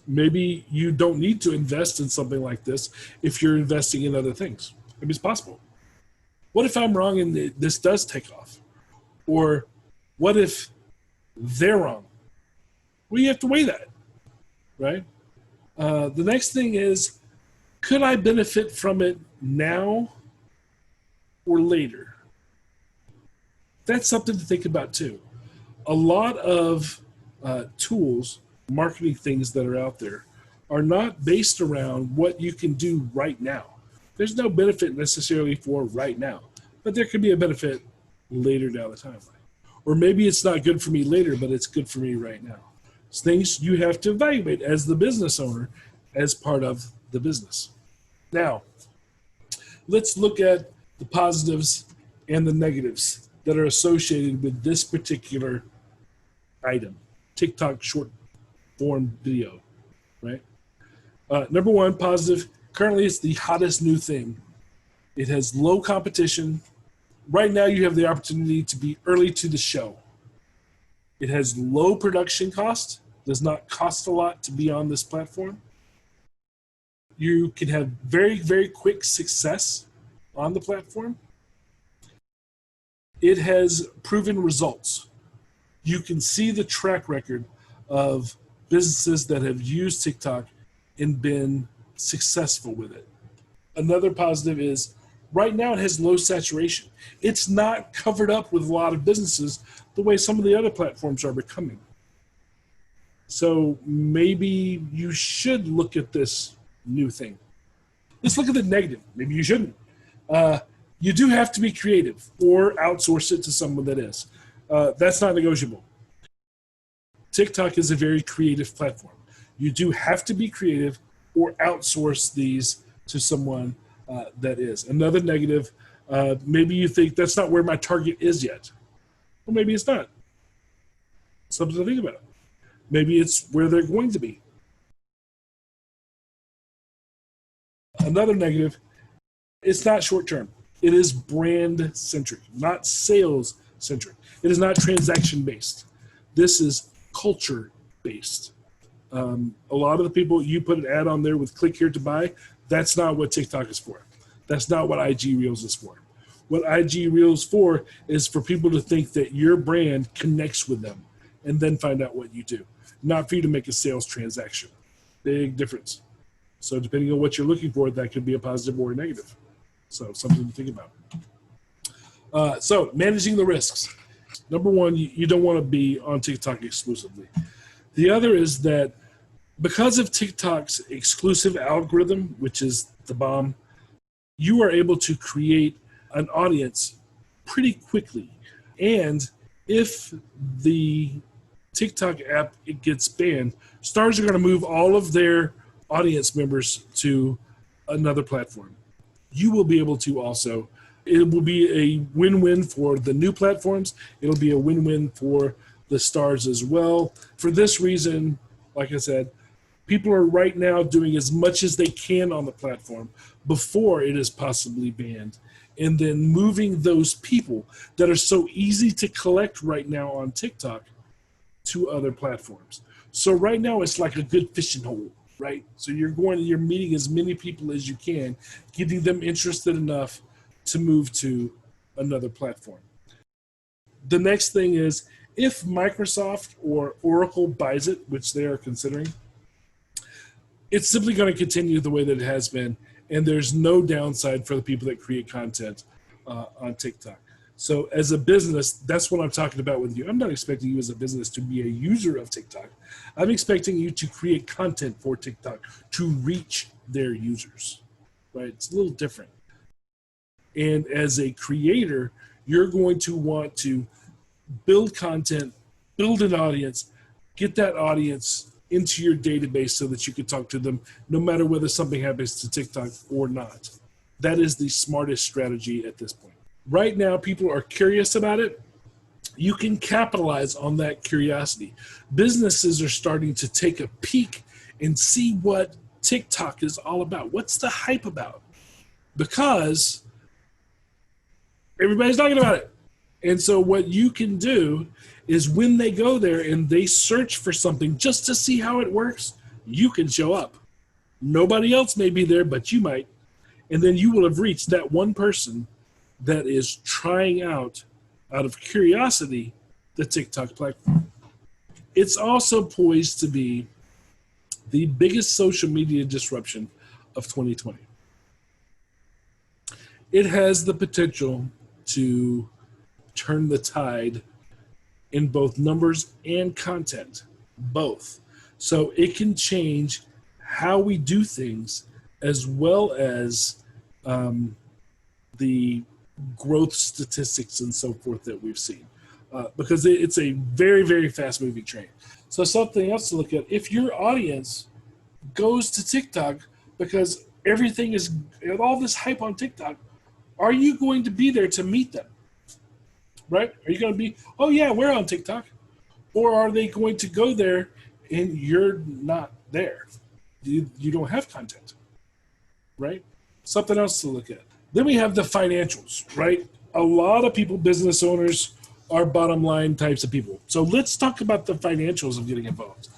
Maybe you don't need to invest in something like this if you're investing in other things. Maybe it's possible. What if I'm wrong and this does take off? Or what if they're wrong? Well, you have to weigh that, right? The next thing is, could I benefit from it now or later? That's something to think about too. A lot of tools, marketing things that are out there, are not based around what you can do right now. There's no benefit necessarily for right now, but there could be a benefit later down the timeline. Or maybe it's not good for me later, but it's good for me right now. It's things you have to evaluate as the business owner as part of the business. Now, let's look at the positives and the negatives that are associated with this particular item, TikTok short form video, right? Number one, positive. Currently, it's the hottest new thing. It has low competition. Right now, you have the opportunity to be early to the show. It has low production cost. Does not cost a lot to be on this platform. You can have very, very quick success on the platform. It has proven results. You can see the track record of businesses that have used TikTok and been successful with it. Another positive is, right now it has low saturation. It's not covered up with a lot of businesses the way some of the other platforms are becoming. So maybe you should look at this new thing. Let's look at the negative. Maybe you shouldn't. You do have to be creative or outsource it to someone that is. That's not negotiable. TikTok is a very creative platform. You do have to be creative or outsource these to someone that is. Another negative, maybe you think that's not where my target is yet. Well, maybe it's not. Something to think about. Maybe it's where they're going to be. Another negative, it's not short-term. It is brand-centric, not sales-centric. It is not transaction-based. This is culture-based. A lot of the people, you put an ad on there with click here to buy, that's not what TikTok is for. That's not what IG Reels is for. What IG Reels for is for people to think that your brand connects with them and then find out what you do, not for you to make a sales transaction. Big difference. So depending on what you're looking for, that could be a positive or a negative. So something to think about. So managing the risks. Number one, you don't want to be on TikTok exclusively. The other is that because of TikTok's exclusive algorithm, which is the bomb, you are able to create an audience pretty quickly. And if the TikTok app it gets banned, stars are going to move all of their audience members to another platform. You will be able to also. It will be a win-win for the new platforms. It'll be a win-win for the stars as well. For this reason, like I said, people are right now doing as much as they can on the platform before it is possibly banned, and then moving those people that are so easy to collect right now on TikTok to other platforms. So right now it's like a good fishing hole, right? So you're meeting as many people as you can, getting them interested enough to move to another platform. The next thing is, if Microsoft or Oracle buys it, which they are considering, it's simply going to continue the way that it has been, and there's no downside for the people that create content on TikTok. So as a business, that's what I'm talking about with you. I'm not expecting you as a business to be a user of TikTok. I'm expecting you to create content for TikTok to reach their users, right? It's a little different. And as a creator, you're going to want to build content, build an audience, get that audience into your database so that you can talk to them no matter whether something happens to TikTok or not. That is the smartest strategy at this point. Right now, people are curious about it. You can capitalize on that curiosity. Businesses are starting to take a peek and see what TikTok is all about. What's the hype about? Because everybody's talking about it. And so what you can do is when they go there and they search for something just to see how it works, you can show up. Nobody else may be there, but you might. And then you will have reached that one person that is trying out of curiosity, the TikTok platform. It's also poised to be the biggest social media disruption of 2020. It has the potential to turn the tide in both numbers and content, both. So it can change how we do things as well as the growth statistics and so forth that we've seen, because it's a very, very fast moving train. So something else to look at, if your audience goes to TikTok because everything is, all this hype on TikTok, are you going to be there to meet them? Right? Are you going to be, oh yeah, we're on TikTok? Or are they going to go there and you're not there? You don't have content, right? Something else to look at. Then we have the financials, right? A lot of people, business owners, are bottom line types of people. So let's talk about the financials of getting involved.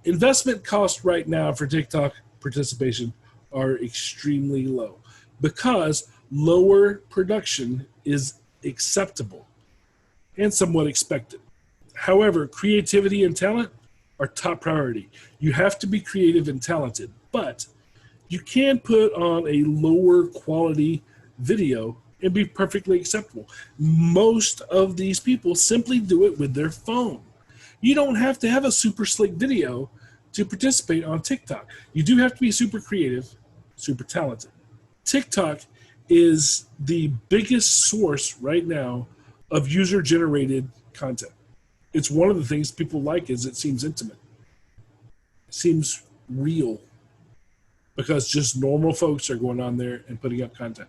Investment costs right now for TikTok participation are extremely low because lower production is acceptable and somewhat expected. However, creativity and talent are top priority. You have to be creative and talented, but you can put on a lower quality video and be perfectly acceptable. Most of these people simply do it with their phone. You don't have to have a super slick video to participate on TikTok. You do have to be super creative, super talented. TikTok is the biggest source right now of user-generated content. It's one of the things people like is it seems intimate. It seems real because just normal folks are going on there and putting up content.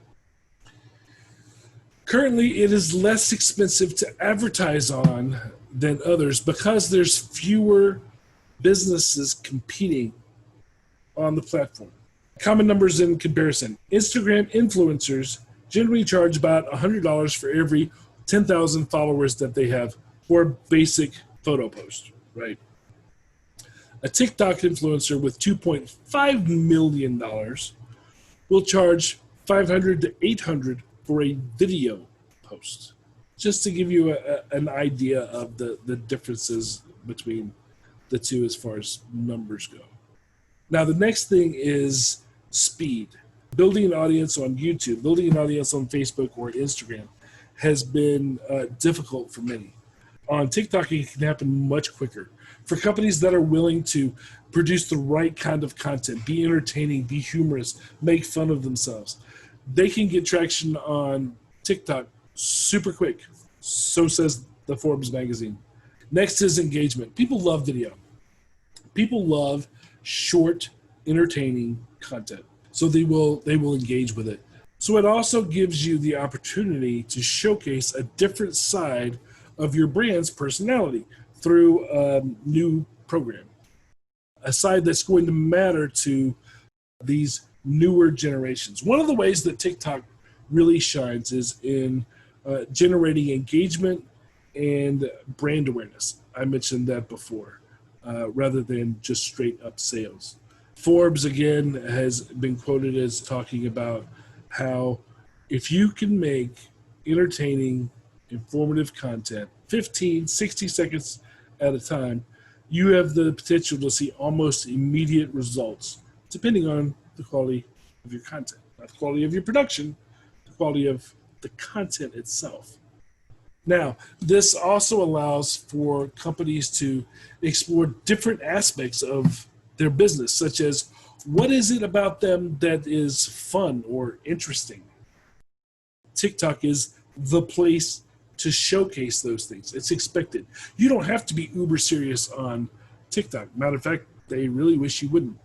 Currently, it is less expensive to advertise on than others because there's fewer businesses competing on the platform. Common numbers in comparison. Instagram influencers generally charge about $100 for every 10,000 followers that they have for a basic photo post, right? A TikTok influencer with $2.5 million will charge $500 to $800 for a video post, just to give you an idea of the differences between the two as far as numbers go. Now, the next thing is speed. Building an audience on YouTube, building an audience on Facebook or Instagram has been difficult for many. On TikTok, it can happen much quicker. For companies that are willing to produce the right kind of content, be entertaining, be humorous, make fun of themselves, they can get traction on TikTok super quick. So says the Forbes magazine. Next is engagement. People love video. People love short, entertaining content. So they will engage with it. So it also gives you the opportunity to showcase a different side of your brand's personality through a new program, a side that's going to matter to these newer generations. One of the ways that TikTok really shines is in generating engagement and brand awareness. I mentioned that before, rather than just straight up sales. Forbes, again, has been quoted as talking about how if you can make entertaining, informative content, 15, 60 seconds at a time, you have the potential to see almost immediate results, depending on the quality of your content. Not the quality of your production, the quality of the content itself. Now, this also allows for companies to explore different aspects of their business, such as what is it about them that is fun or interesting? TikTok is the place to showcase those things. It's expected. You don't have to be uber serious on TikTok. Matter of fact, they really wish you wouldn't.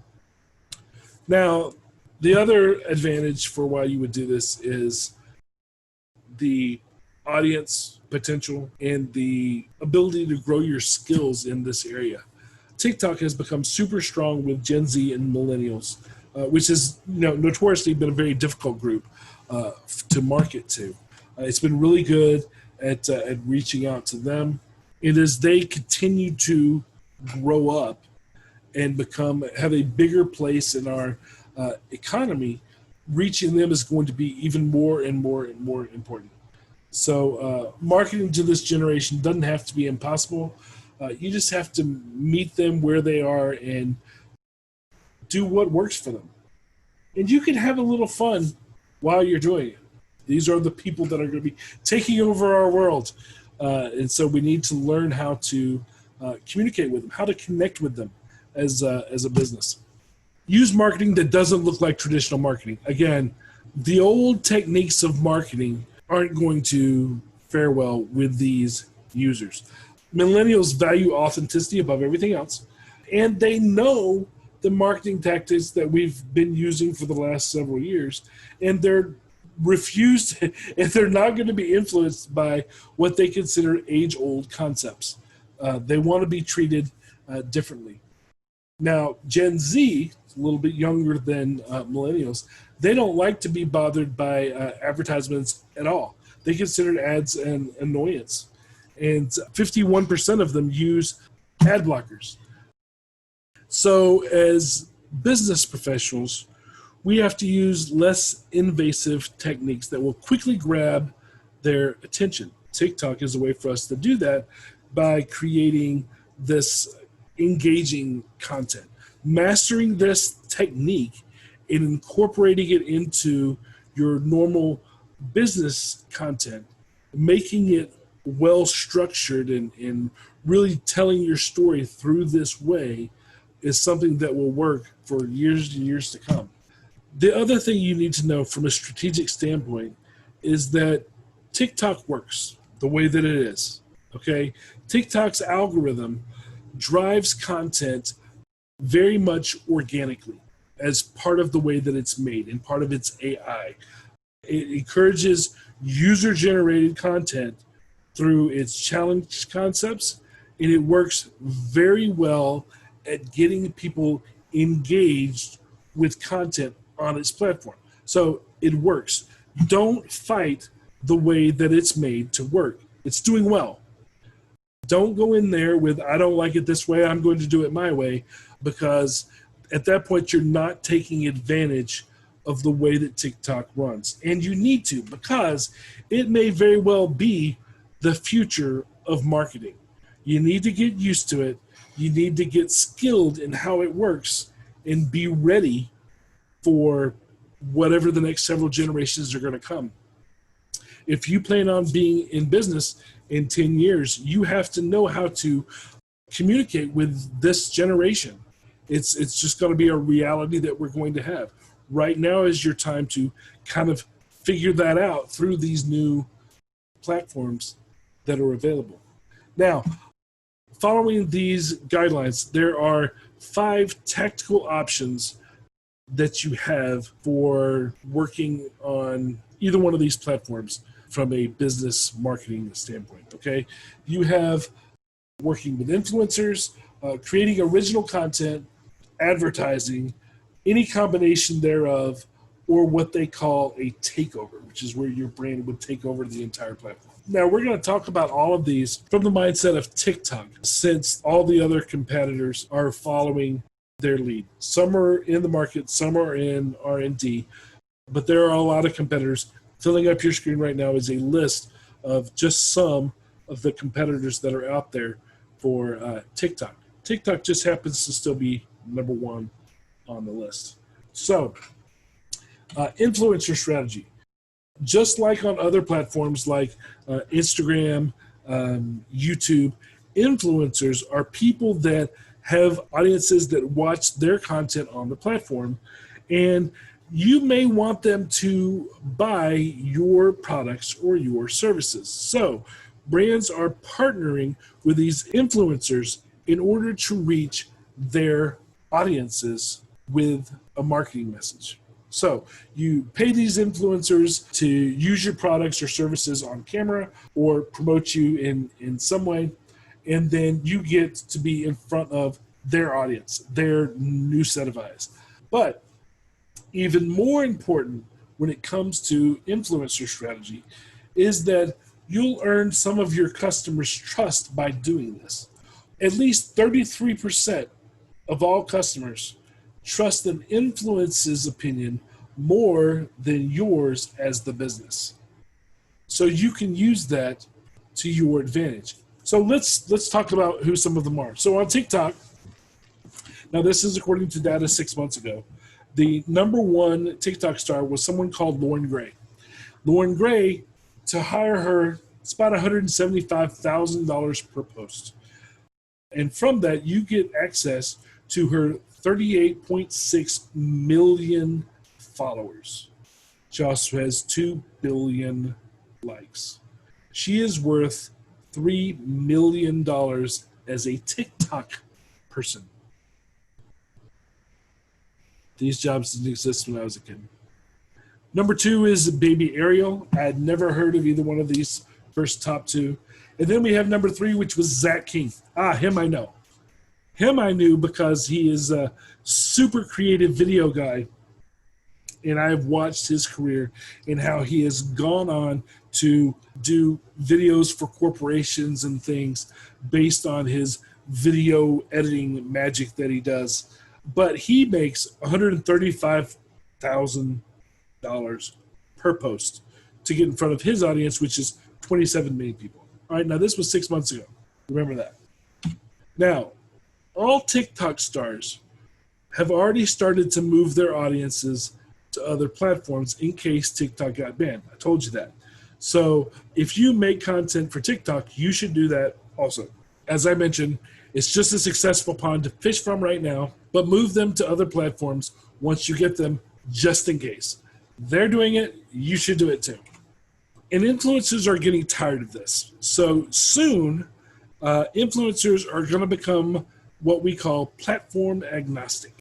Now, the other advantage for why you would do this is the audience potential and the ability to grow your skills in this area. TikTok has become super strong with Gen Z and millennials, which has notoriously been a very difficult group to market to. It's been really good at reaching out to them. And as they continue to grow up and have a bigger place in our economy, reaching them is going to be even more and more and more important. So marketing to this generation doesn't have to be impossible. You just have to meet them where they are and do what works for them. And you can have a little fun while you're doing it. These are the people that are going to be taking over our world. And so we need to learn how to communicate with them, how to connect with them as a business. Use marketing that doesn't look like traditional marketing. Again, the old techniques of marketing aren't going to fare well with these users. Millennials value authenticity above everything else, and they know the marketing tactics that we've been using for the last several years, and they're refused, and they're not going to be influenced by what they consider age-old concepts. They want to be treated differently. Now, Gen Z, a little bit younger than millennials, they don't like to be bothered by advertisements at all. They consider ads an annoyance. And 51% of them use ad blockers. So as business professionals, we have to use less invasive techniques that will quickly grab their attention. TikTok is a way for us to do that by creating this engaging content. Mastering this technique and incorporating it into your normal business content, making it well structured and really telling your story through this way is something that will work for years and years to come. The other thing you need to know from a strategic standpoint is that TikTok works the way that it is, okay? TikTok's algorithm drives content very much organically as part of the way that it's made and part of its AI. It encourages user-generated content through its challenge concepts, and it works very well at getting people engaged with content on its platform. So it works. Don't fight the way that it's made to work. It's doing well. Don't go in there with, I don't like it this way, I'm going to do it my way, because at that point you're not taking advantage of the way that TikTok runs. And you need to, because it may very well be the future of marketing. You need to get used to it. You need to get skilled in how it works and be ready for whatever the next several generations are going to come. If you plan on being in business in 10 years, you have to know how to communicate with this generation. It's just going to be a reality that we're going to have. Right now is your time to kind of figure that out through these new platforms that are available. Now, following these guidelines, there are 5 tactical options that you have for working on either one of these platforms from a business marketing standpoint, okay? You have working with influencers, creating original content, advertising, any combination thereof, or what they call a takeover, which is where your brand would take over the entire platform. Now, we're going to talk about all of these from the mindset of TikTok, since all the other competitors are following their lead. Some are in the market, some are in R&D, but there are a lot of competitors. Filling up your screen right now is a list of just some of the competitors that are out there for TikTok. TikTok just happens to still be number 1 on the list. So, influencer strategy. Just like on other platforms like Instagram, YouTube, influencers are people that have audiences that watch their content on the platform, and you may want them to buy your products or your services. So brands are partnering with these influencers in order to reach their audiences with a marketing message. So you pay these influencers to use your products or services on camera or promote you in some way, and then you get to be in front of their audience, their new set of eyes. But even more important when it comes to influencer strategy is that you'll earn some of your customers' trust by doing this. At least 33% of all customers trust an influencer's opinion more than yours as the business. So you can use that to your advantage. So let's talk about who some of them are. So on TikTok, now this is according to data 6 months ago, the number 1 TikTok star was someone called Lauren Gray. Lauren Gray, to hire her, it's about $175,000 per post. And from that, you get access to her 38.6 million followers. She also has 2 billion likes. She is worth $3 million as a TikTok person. These jobs didn't exist when I was a kid. Number 2 is Baby Ariel. I had never heard of either one of these first top 2. And then we have number 3, which was Zach King. Him I know. Him I knew because he is a super creative video guy. And I've watched his career and how he has gone on to do videos for corporations and things based on his video editing magic that he does. But he makes $135,000 per post to get in front of his audience, which is 27 million people. All right, now this was 6 months ago. Remember that. Now, all TikTok stars have already started to move their audiences to other platforms in case TikTok got banned. I told you that. So if you make content for TikTok, you should do that also. As I mentioned, it's just a successful pond to fish from right now, but move them to other platforms once you get them, just in case. They're doing it, you should do it too. And influencers are getting tired of this. So soon, influencers are going to become what we call platform agnostic,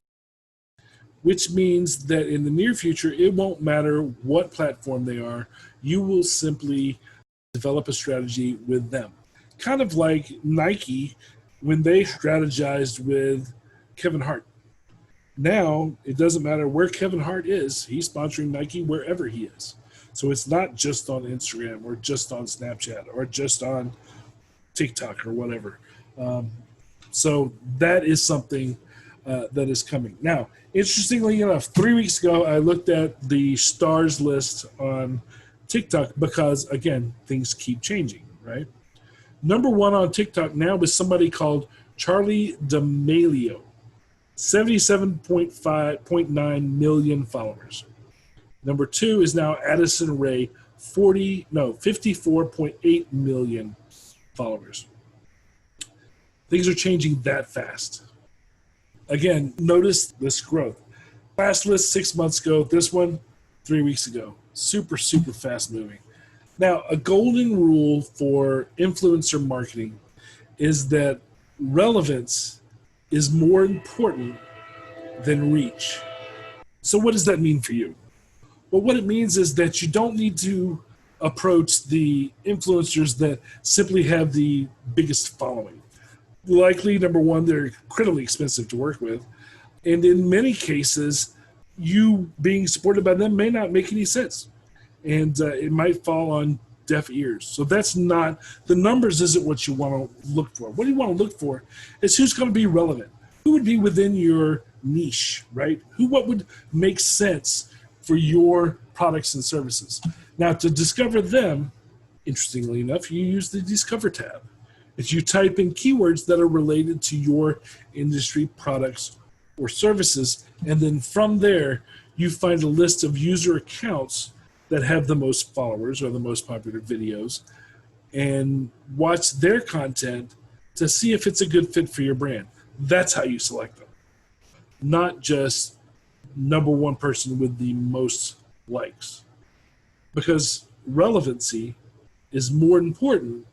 which means that in the near future, it won't matter what platform they are. You will simply develop a strategy with them. Kind of like Nike when they strategized with Kevin Hart. Now, it doesn't matter where Kevin Hart is. He's sponsoring Nike wherever he is. So it's not just on Instagram or just on Snapchat or just on TikTok or whatever. So that is something that is coming. Now, interestingly enough, 3 weeks ago, I looked at the stars list on TikTok because, again, things keep changing, right? Number one on TikTok now is somebody called Charlie D'Amelio, 77.9 million followers. Number two is now Addison Rae, 54.8 million followers. Things are changing that fast. Again, notice this growth. Last list 6 months ago, this one 3 weeks ago. Super, super fast moving. Now, a golden rule for influencer marketing is that relevance is more important than reach. So what does that mean for you? Well, what it means is that you don't need to approach the influencers that simply have the biggest following. Likely, number one, they're incredibly expensive to work with. And in many cases, you being supported by them may not make any sense. And it might fall on deaf ears. So that's not, the numbers isn't what you want to look for. What you want to look for is who's going to be relevant. Who would be within your niche, right? What would make sense for your products and services? Now, to discover them, interestingly enough, you use the Discover tab. If you type in keywords that are related to your industry, products, or services, and then from there, you find a list of user accounts that have the most followers or the most popular videos, and watch their content to see if it's a good fit for your brand. That's how you select them. Not just number one person with the most likes. Because relevancy is more important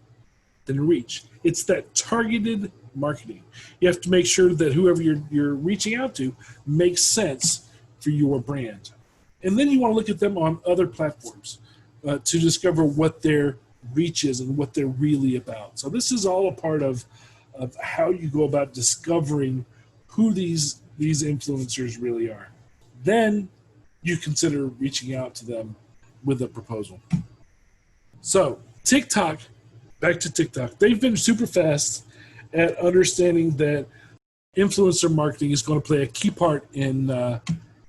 than reach. It's that targeted marketing. You have to make sure that whoever you're reaching out to makes sense for your brand. And then you want to look at them on other platforms to discover what their reach is and what they're really about. So this is all a part of how you go about discovering who these influencers really are. Then you consider reaching out to them with a proposal. So TikTok, back to TikTok, they've been super fast at understanding that influencer marketing is going to play a key part in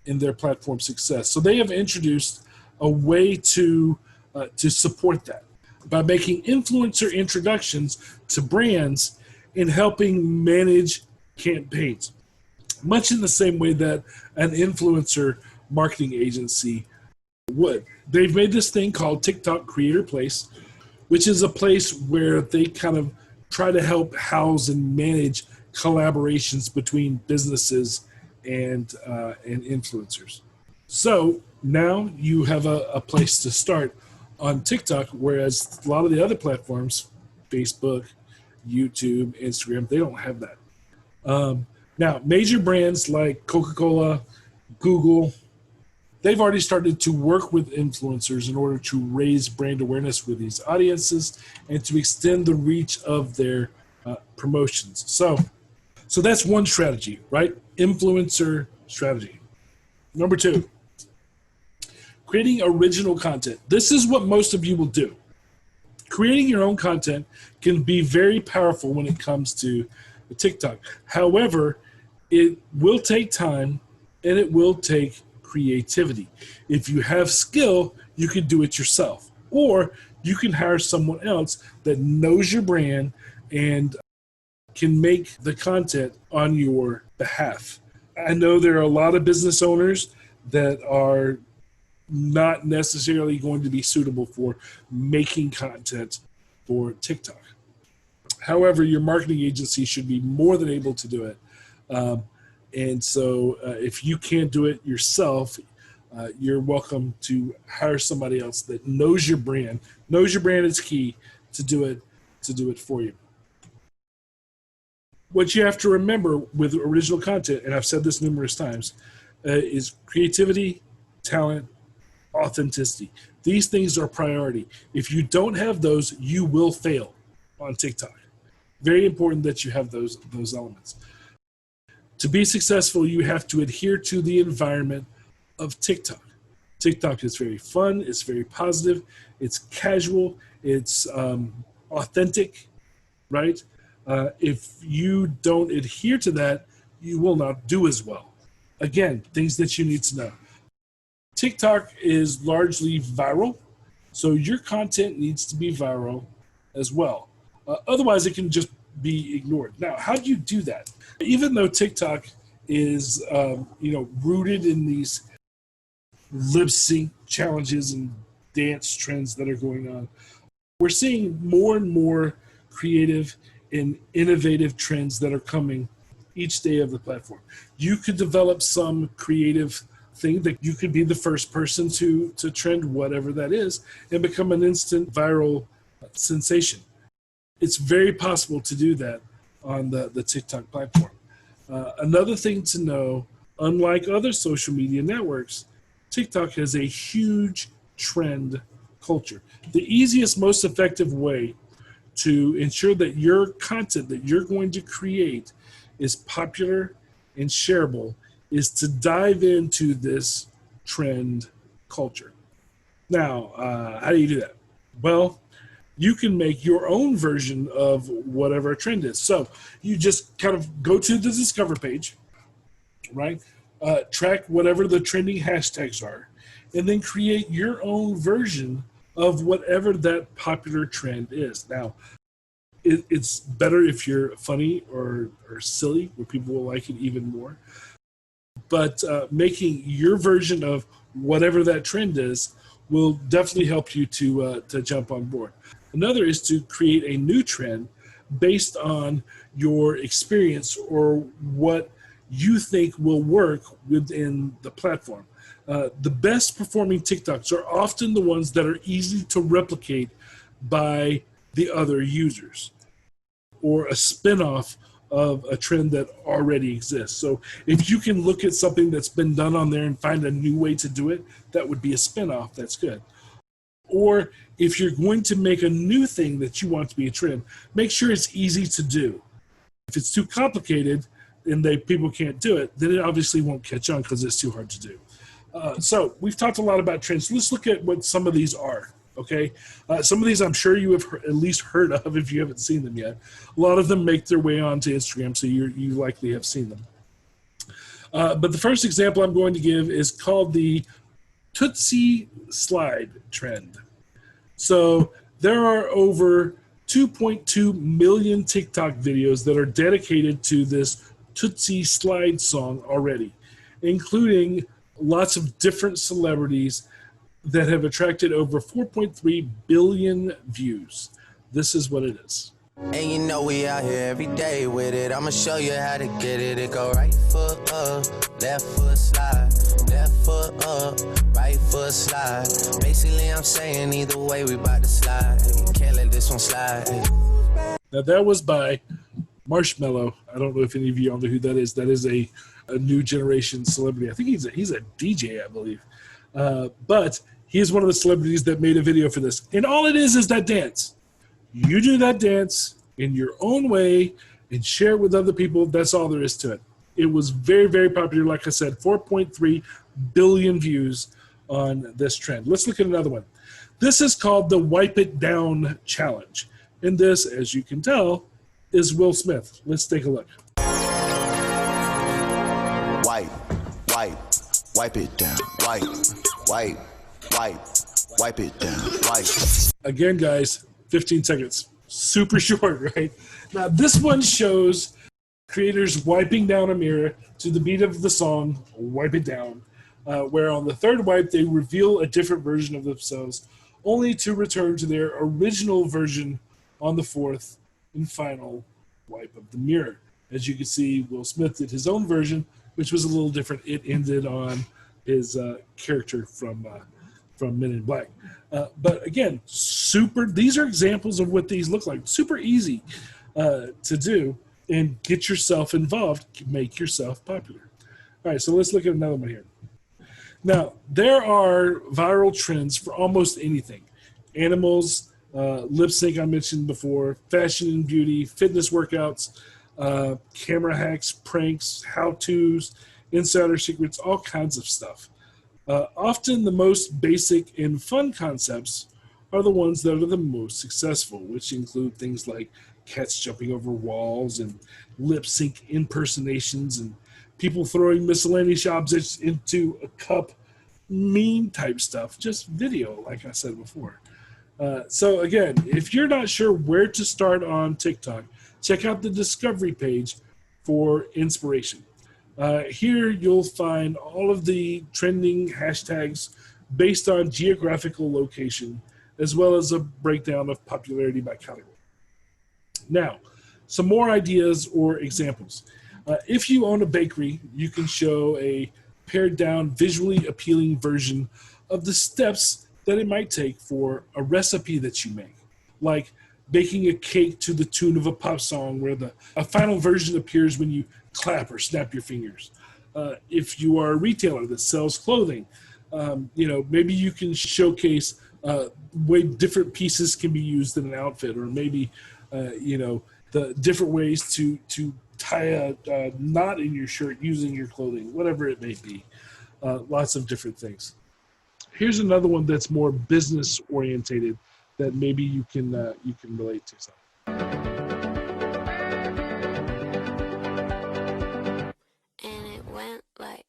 their platform success. So they have introduced a way to support that by making influencer introductions to brands and helping manage campaigns, much in the same way that an influencer marketing agency would. They've made this thing called TikTok Creator Place, which is a place where they kind of try to help house and manage collaborations between businesses and influencers. So now you have a place to start on TikTok, whereas a lot of the other platforms, Facebook, YouTube, Instagram, they don't have that. Now, major brands like Coca-Cola, Google, they've already started to work with influencers in order to raise brand awareness with these audiences and to extend the reach of their promotions. So that's one strategy, right? Influencer strategy. Number two, creating original content. This is what most of you will do. Creating your own content can be very powerful when it comes to TikTok. However, it will take time and it will take creativity. If you have skill, you can do it yourself, or you can hire someone else that knows your brand and can make the content on your behalf. I know there are a lot of business owners that are not necessarily going to be suitable for making content for TikTok. However, your marketing agency should be more than able to do it. And so if you can't do it yourself, you're welcome to hire somebody else that knows your brand. Knows your brand is key to do it for you. What you have to remember with original content, and I've said this numerous times, is creativity, talent, authenticity. These things are a priority. If you don't have those, you will fail on TikTok. Very important that you have those elements. To be successful, you have to adhere to the environment of TikTok. TikTok is very fun, it's very positive, it's casual, it's authentic, right? If you don't adhere to that, you will not do as well. Again, things that you need to know. TikTok is largely viral, so your content needs to be viral as well. Otherwise, it can just be ignored. Now, how do you do that? Even though TikTok is, rooted in these lip sync challenges and dance trends that are going on, we're seeing more and more creative and innovative trends that are coming each day of the platform. You could develop some creative thing that you could be the first person to trend, whatever that is, and become an instant viral sensation. It's very possible to do that on the TikTok platform. Another thing to know, unlike other social media networks, TikTok has a huge trend culture. The easiest, most effective way to ensure that your content that you're going to create is popular and shareable is to dive into this trend culture. Now, how do you do that? Well, you can make your own version of whatever a trend is. So you just kind of go to the Discover page, right? Track whatever the trending hashtags are, and then create your own version of whatever that popular trend is. Now, it's better if you're funny or silly, where people will like it even more. But making your version of whatever that trend is will definitely help you to jump on board. Another is to create a new trend based on your experience or what you think will work within the platform. The best performing TikToks are often the ones that are easy to replicate by the other users, or a spin-off of a trend that already exists. So if you can look at something that's been done on there and find a new way to do it, that would be a spin-off. That's good. Or if you're going to make a new thing that you want to be a trend, make sure it's easy to do. If it's too complicated and people can't do it, then it obviously won't catch on because it's too hard to do. So we've talked a lot about trends. Let's look at what some of these are. Okay, some of these I'm sure you have at least heard of if you haven't seen them yet. A lot of them make their way onto Instagram, so you likely have seen them. But the first example I'm going to give is called the Tootsie Slide trend. So there are over 2.2 million TikTok videos that are dedicated to this Tootsie Slide song already, including lots of different celebrities that have attracted over 4.3 billion views. This is what it is. And you know we out here every day with it. I'ma show you how to get it. It go right foot up, left foot slide, left foot up, right foot slide. Basically I'm saying either way we about to slide. You can't let this one slide. Now that was by Marshmello. I don't know if any of you all know who that is. That is a new generation celebrity. I think he's a DJ, I believe. But he is one of the celebrities that made a video for this. And all it is that dance. You do that dance in your own way and share it with other people. That's all there is to it. It was very, very popular. Like I said, 4.3 billion views on this trend. Let's look at another one. This is called the Wipe It Down Challenge. And this, as you can tell, is Will Smith. Let's take a look. Wipe it down. Wipe it down. Wipe. Again, guys, 15 seconds. Super short, right? Now, this one shows creators wiping down a mirror to the beat of the song, Wipe It Down, where on the third wipe, they reveal a different version of themselves, only to return to their original version on the fourth and final wipe of the mirror. As you can see, Will Smith did his own version, which was a little different. It ended on his character from Men in Black. But again, these are examples of what these look like. Super easy to do and get yourself involved, make yourself popular. All right, so let's look at another one here. Now, there are viral trends for almost anything. Animals, lip sync I mentioned before, fashion and beauty, fitness workouts, camera hacks, pranks, how-tos, insider secrets, all kinds of stuff. Often the most basic and fun concepts are the ones that are the most successful, which include things like cats jumping over walls and lip sync impersonations and people throwing miscellaneous objects into a cup, meme type stuff, just video, like I said before. So again, if you're not sure where to start on TikTok, check out the discovery page for inspiration. Here you'll find all of the trending hashtags based on geographical location, as well as a breakdown of popularity by category. Now, some more ideas or examples. If you own a bakery, you can show a pared down, visually appealing version of the steps that it might take for a recipe that you make, like baking a cake to the tune of a pop song where a final version appears when you clap or snap your fingers. If you are a retailer that sells clothing, maybe you can showcase way different pieces can be used in an outfit, or maybe the different ways to tie a knot in your shirt using your clothing, whatever it may be. Lots of different things. Here's another one that's more business orientated that maybe you can relate to. And it went like.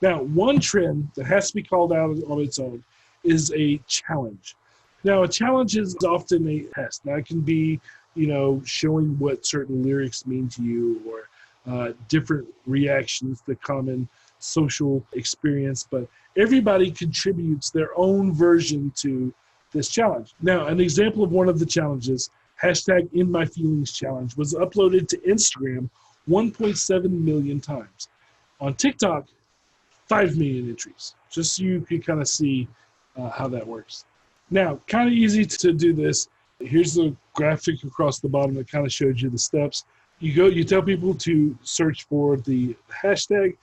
Now, one trend that has to be called out on its own is a challenge. Now, a challenge is often a test. Now, it can be, showing what certain lyrics mean to you, or different reactions to common social experience, but everybody contributes their own version to this challenge. Now, an example of one of the challenges, #InMyFeelings challenge, was uploaded to Instagram 1.7 million times. On TikTok, 5 million entries, just so you can kind of see how that works. Now, kind of easy to do this. Here's the graphic across the bottom that kind of shows you the steps. You tell people to search for the hashtag,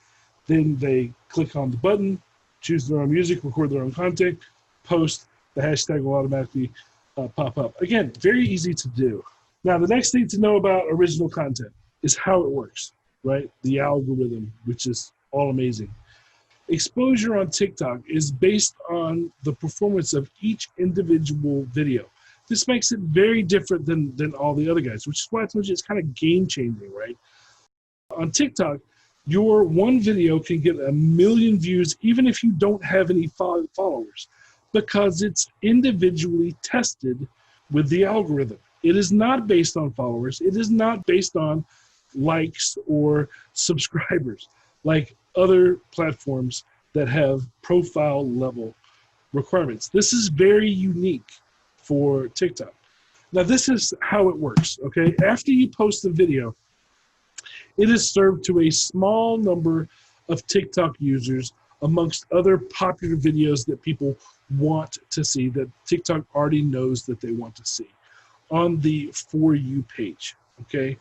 then they click on the button, choose their own music, record their own content, post, the hashtag will automatically pop up. Again, very easy to do. Now, the next thing to know about original content is how it works, right? The algorithm, which is all amazing. Exposure on TikTok is based on the performance of each individual video. This makes it very different than all the other guys, which is why I told you it's kind of game changing, right? On TikTok, your one video can get 1 million views even if you don't have any followers, because it's individually tested with the algorithm. It is not based on followers. It is not based on likes or subscribers like other platforms that have profile level requirements. This is very unique for TikTok. Now, this is how it works, okay? After you post a video, it is served to a small number of TikTok users amongst other popular videos that people want to see, that TikTok already knows that they want to see on the For You page, okay?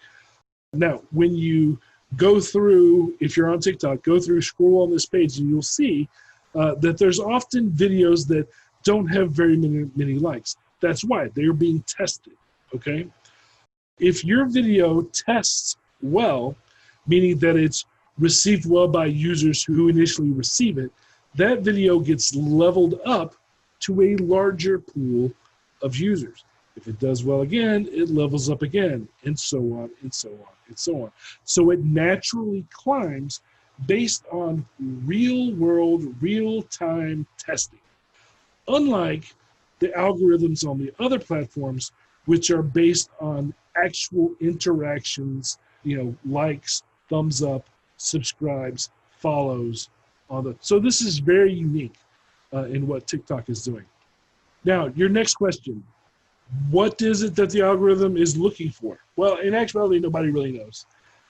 Now, when you go through, if you're on TikTok, scroll on this page, and you'll see that there's often videos that don't have very many likes. That's why they're being tested, okay? If your video tests well, meaning that it's received well by users who initially receive it, that video gets leveled up to a larger pool of users. If it does well again, it levels up again, and so on, and so on, and so on. So it naturally climbs based on real-world, real-time testing. Unlike the algorithms on the other platforms, which are based on actual interactions, likes, thumbs up, subscribes, follows. So this is very unique in what TikTok is doing. Now, your next question. What is it that the algorithm is looking for? Well, in actuality, nobody really knows.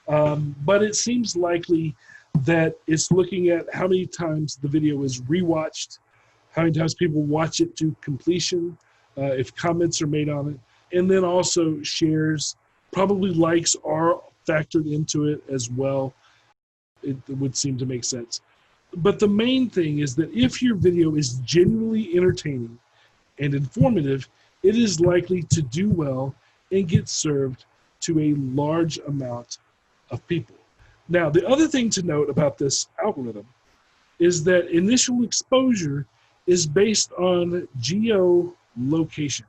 But it seems likely that it's looking at how many times the video is rewatched, how many times people watch it to completion, if comments are made on it, and then also shares. Probably likes are factored into it as well. It would seem to make sense. But the main thing is that if your video is genuinely entertaining and informative, it is likely to do well and get served to a large amount of people. Now, the other thing to note about this algorithm is that initial exposure is based on geolocation.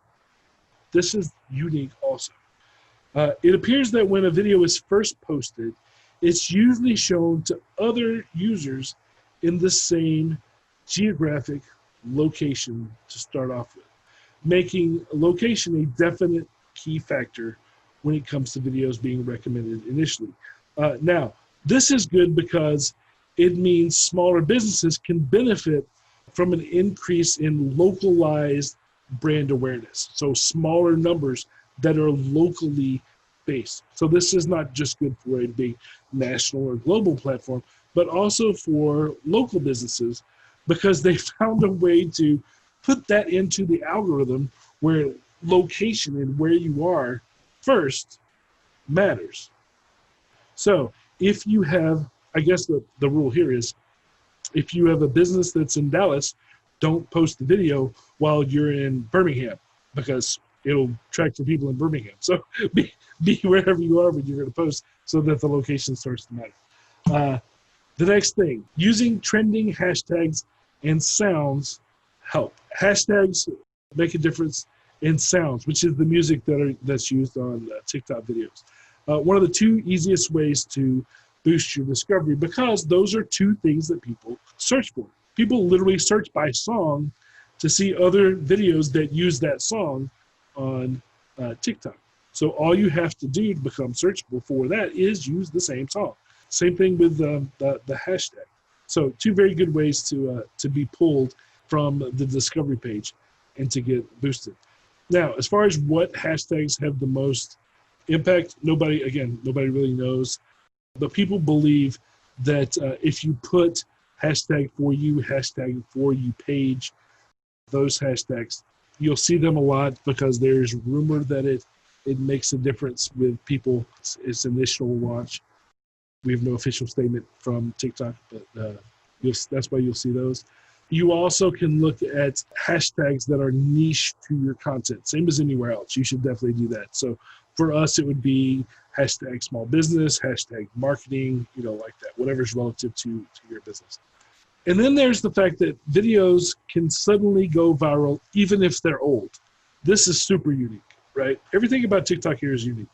This is unique also. It appears that when a video is first posted, it's usually shown to other users in the same geographic location to start off with, making location a definite key factor when it comes to videos being recommended initially. Now, this is good because it means smaller businesses can benefit from an increase in localized brand awareness. So smaller numbers that are locally based. So this is not just good for a big national or global platform, but also for local businesses, because they found a way to put that into the algorithm where location and where you are first matters. So if you have, I guess the rule here is, if you have a business that's in Dallas, don't post the video while you're in Birmingham, because it'll track for people in Birmingham. So be wherever you are when you're going to post, so that the location starts to matter. The next thing, using trending hashtags and sounds help. Hashtags make a difference in sounds, which is the music that's used on TikTok videos. One of the two easiest ways to boost your discovery, because those are two things that people search for. People literally search by song to see other videos that use that song on TikTok. So all you have to do to become searchable for that is use the same song. Same thing with the hashtag. So two very good ways to be pulled from the discovery page and to get boosted. Now, as far as what hashtags have the most impact, nobody really knows. But people believe that if you put hashtag for you page, those hashtags, you'll see them a lot, because there's rumor that it makes a difference with people. Its initial launch. We have no official statement from TikTok, but that's why you'll see those. You also can look at hashtags that are niche to your content, same as anywhere else. You should definitely do that. So for us, it would be hashtag small business, hashtag marketing, like that, whatever's relative to your business. And then there's the fact that videos can suddenly go viral even if they're old. This is super unique, right? Everything about TikTok here is unique.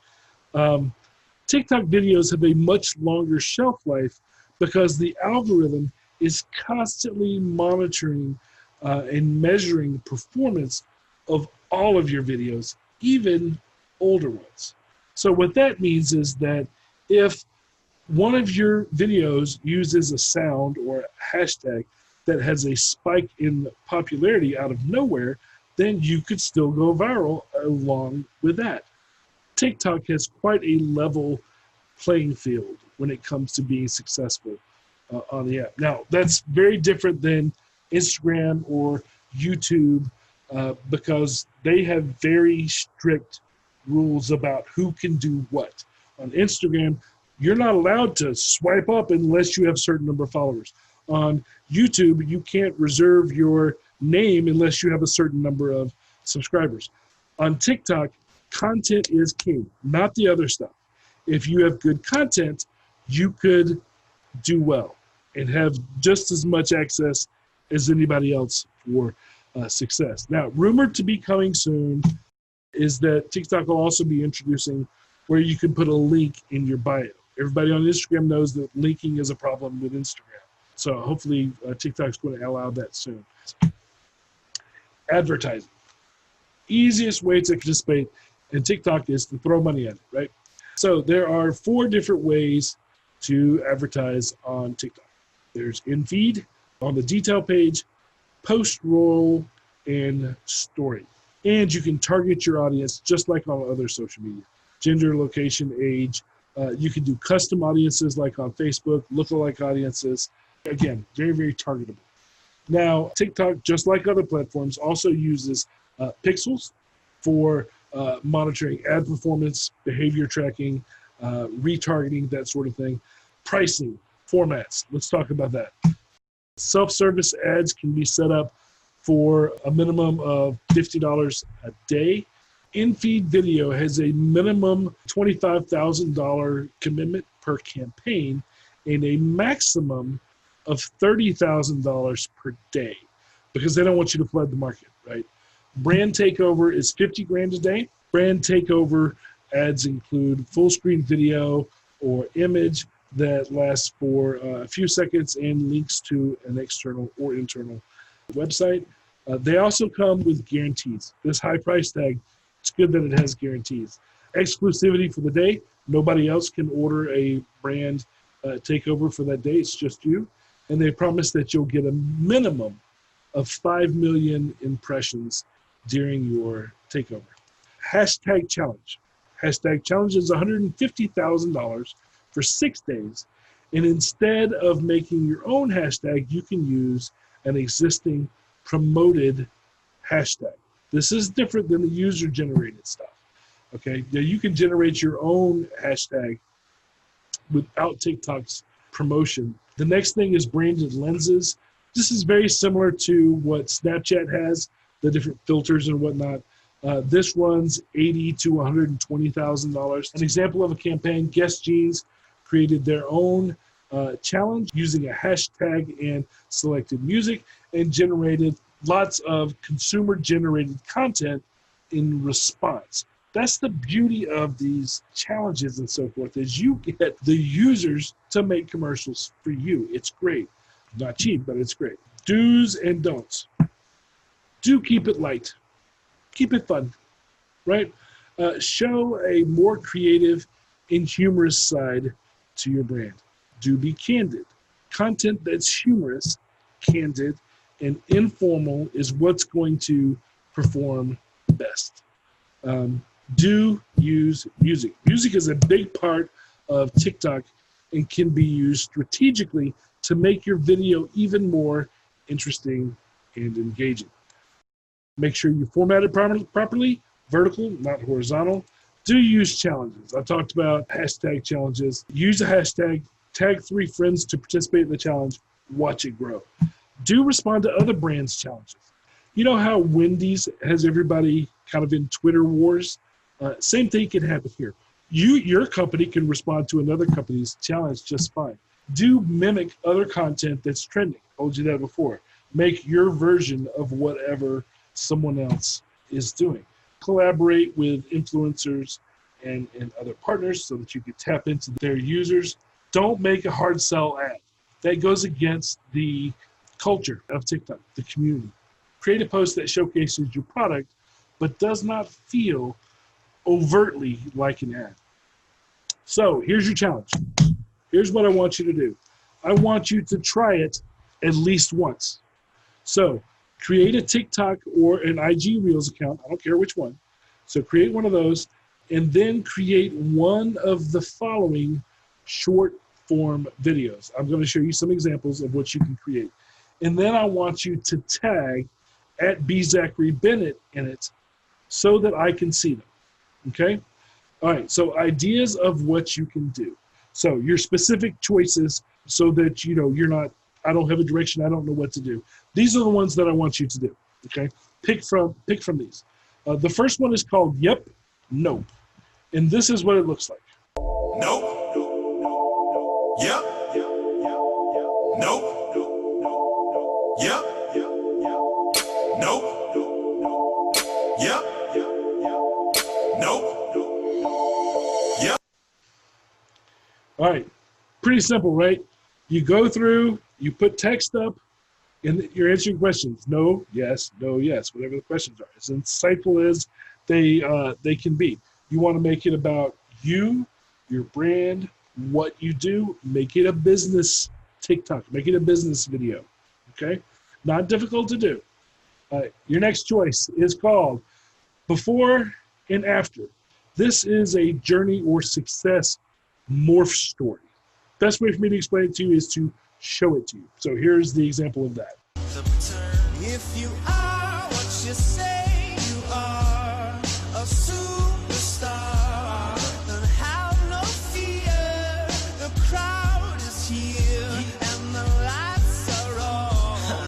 TikTok videos have a much longer shelf life because the algorithm is constantly monitoring and measuring performance of all of your videos, even older ones. So what that means is that if one of your videos uses a sound or a hashtag that has a spike in popularity out of nowhere, then you could still go viral along with that. TikTok has quite a level playing field when it comes to being successful on the app. Now, that's very different than Instagram or YouTube because they have very strict rules about who can do what. On Instagram, you're not allowed to swipe up unless you have a certain number of followers. On YouTube, you can't reserve your name unless you have a certain number of subscribers. On TikTok, content is king, not the other stuff. If you have good content, you could do well and have just as much access as anybody else for success. Now, rumored to be coming soon is that TikTok will also be introducing where you can put a link in your bio. Everybody on Instagram knows that linking is a problem with Instagram. So hopefully TikTok's going to allow that soon. Advertising. Easiest way to participate in TikTok is to throw money at it, right? So there are 4 different ways to advertise on TikTok. There's in-feed, on the detail page, post-roll, and story. And you can target your audience just like on other social media. Gender, location, age. You can do custom audiences like on Facebook, lookalike audiences. Again, very, very targetable. Now, TikTok, just like other platforms, also uses pixels for monitoring ad performance, behavior tracking, retargeting, that sort of thing. Pricing, formats. Let's talk about that. Self-service ads can be set up for a minimum of $50 a day. In-feed video has a minimum $25,000 commitment per campaign, and a maximum of $30,000 per day, because they don't want you to flood the market, right? Brand takeover is 50 grand a day. Brand takeover ads include full screen video or image that lasts for a few seconds and links to an external or internal website. They also come with guarantees. This high price tag, it's good that it has guarantees. Exclusivity for the day. Nobody else can order a brand takeover for that day. It's just you. And they promise that you'll get a minimum of 5 million impressions during your takeover. Hashtag challenge. Hashtag challenge is $150,000 for 6 days. And instead of making your own hashtag, you can use an existing promoted hashtag. This is different than the user-generated stuff. Okay, now you can generate your own hashtag without TikTok's promotion. The next thing is branded lenses. This is very similar to what Snapchat has, the different filters and whatnot. This runs $80,000 to $120,000. An example of a campaign, Guess Jeans created their own challenge using a hashtag and selected music and generated lots of consumer-generated content in response. That's the beauty of these challenges and so forth, is you get the users to make commercials for you. It's great. Not cheap, but it's great. Do's and don'ts. Do keep it light. Keep it fun, right? Show a more creative and humorous side to your brand. Do be candid. Content that's humorous, candid, and informal is what's going to perform best. Do use music. Music is a big part of TikTok and can be used strategically to make your video even more interesting and engaging. Make sure you format it properly, vertical, not horizontal. Do use challenges. I talked about hashtag challenges. Use a hashtag, tag 3 friends to participate in the challenge, watch it grow. Do respond to other brands' challenges. You know how Wendy's has everybody kind of in Twitter wars? Same thing can happen here. Your company can respond to another company's challenge just fine. Do mimic other content that's trending. I told you that before. Make your version of whatever someone else is doing. Collaborate with influencers and other partners so that you can tap into their users. Don't make a hard sell ad. That goes against the culture of TikTok, the community. Create a post that showcases your product, but does not feel overtly like an ad. So here's your challenge. Here's what I want you to do. I want you to try it at least once. So create a TikTok or an IG Reels account. I don't care which one. So create one of those and then create one of the following short form videos. I'm going to show you some examples of what you can create. And then I want you to tag @BZacharyBennett in it so that I can see them. Okay? All right, so ideas of what you can do. So your specific choices so that you're not, I don't have a direction, I don't know what to do. These are the ones that I want you to do. Okay? Pick from these. The first one is called Yep, Nope. And this is what it looks like. Nope. Yep. Nope. Yep. Nope. Yep. Nope. Yep. All right, pretty simple, right? You go through, you put text up, and you're answering questions. No, yes, no, yes, whatever the questions are. As insightful as they can be. You want to make it about you, your brand, what you do. Make it a business TikTok. Make it a business video, okay? Not difficult to do. Your next choice is called Before and After. This is a journey or success morph story. Best way for me to explain it to you is to show it to you. So here's the example of that. If you are what you say you are, a superstar, then have no fear. The crowd is here and the lights are on.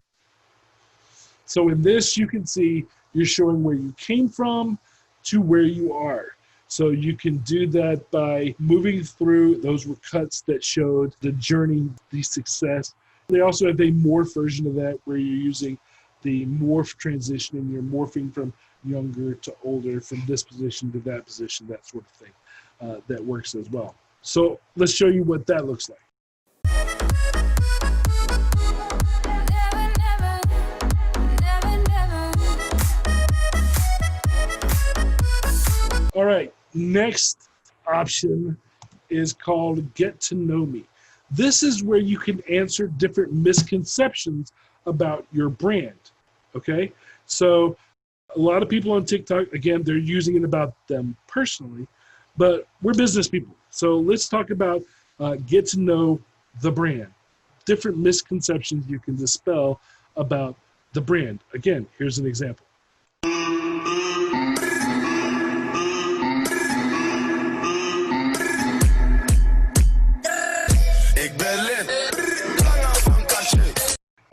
So in this, you can see you're showing where you came from to where you are. So you can do that by moving through. Those were cuts that showed the journey, the success. They also have a morph version of that where you're using the morph transition and you're morphing from younger to older, from this position to that position, that sort of thing. That works as well. So let's show you what that looks like. All right, next option is called Get to Know Me. This is where you can answer different misconceptions about your brand, okay? So a lot of people on TikTok, again, they're using it about them personally, but we're business people. So let's talk about get to know the brand. Different misconceptions you can dispel about the brand. Again, here's an example.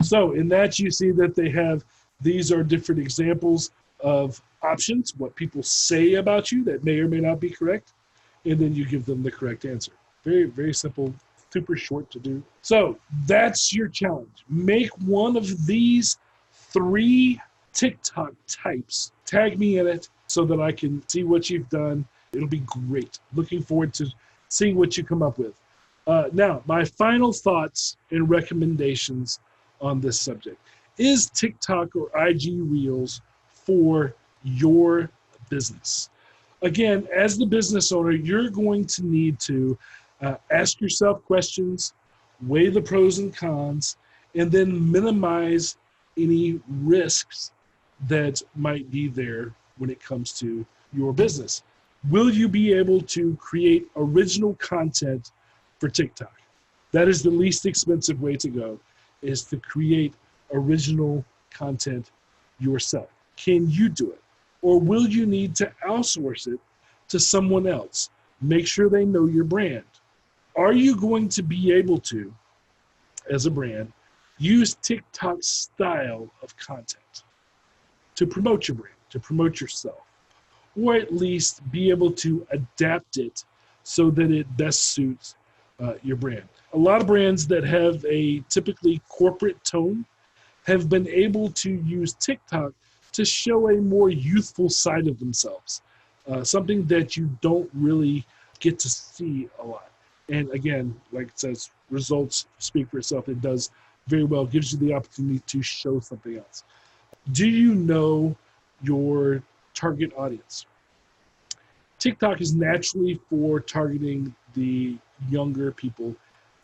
So in that you see that they have, these are different examples of options, what people say about you that may or may not be correct, and then you give them the correct answer. Very, very simple, super short to do. So that's your challenge. Make one of these 3 TikTok types, tag me in it so that I can see what you've done. It'll be great. Looking forward to seeing what you come up with. Now, my final thoughts and recommendations on this subject. Is TikTok or IG Reels for your business? Again, as the business owner, you're going to need to ask yourself questions, weigh the pros and cons, and then minimize any risks that might be there when it comes to your business. Will you be able to create original content for TikTok? That is the least expensive way to go, is to create original content yourself. Can you do it? Or will you need to outsource it to someone else? Make sure they know your brand. Are you going to be able to, as a brand, use TikTok's style of content to promote your brand, to promote yourself, or at least be able to adapt it so that it best suits your brand? A lot of brands that have a typically corporate tone have been able to use TikTok to show a more youthful side of themselves, something that you don't really get to see a lot. And again, like it says, results speak for itself. It does very well, gives you the opportunity to show something else. Do you know your target audience? TikTok is naturally for targeting the younger people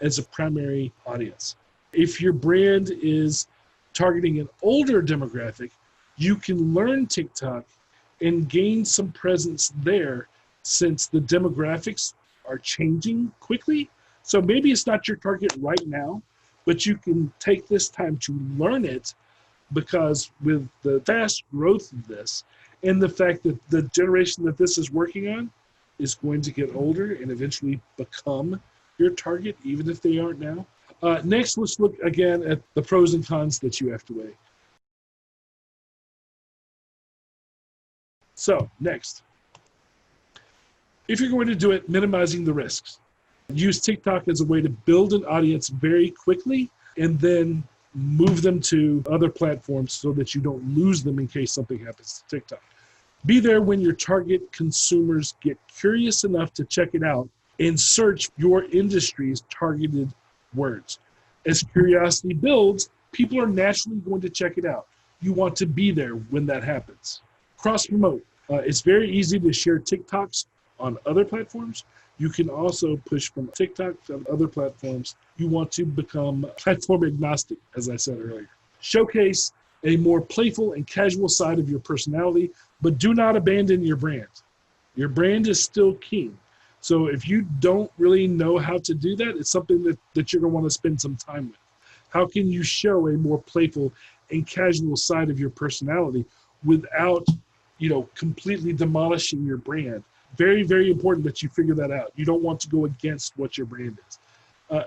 as a primary audience. If your brand is targeting an older demographic, you can learn TikTok and gain some presence there, since the demographics are changing quickly. So maybe it's not your target right now, but you can take this time to learn it, because with the fast growth of this and the fact that the generation that this is working on is going to get older and eventually become your target, even if they aren't now. Next, let's look again at the pros and cons that you have to weigh. So next, if you're going to do it, minimizing the risks. Use TikTok as a way to build an audience very quickly and then move them to other platforms so that you don't lose them in case something happens to TikTok. Be there when your target consumers get curious enough to check it out and search your industry's targeted words. As curiosity builds, people are naturally going to check it out. You want to be there when that happens. Cross-promote. It's very easy to share TikToks on other platforms. You can also push from TikTok to other platforms. You want to become platform agnostic, as I said earlier. Showcase a more playful and casual side of your personality, but do not abandon your brand. Your brand is still king. So if you don't really know how to do that, it's something that you're going to want to spend some time with. How can you show a more playful and casual side of your personality without, completely demolishing your brand? Very, very important that you figure that out. You don't want to go against what your brand is.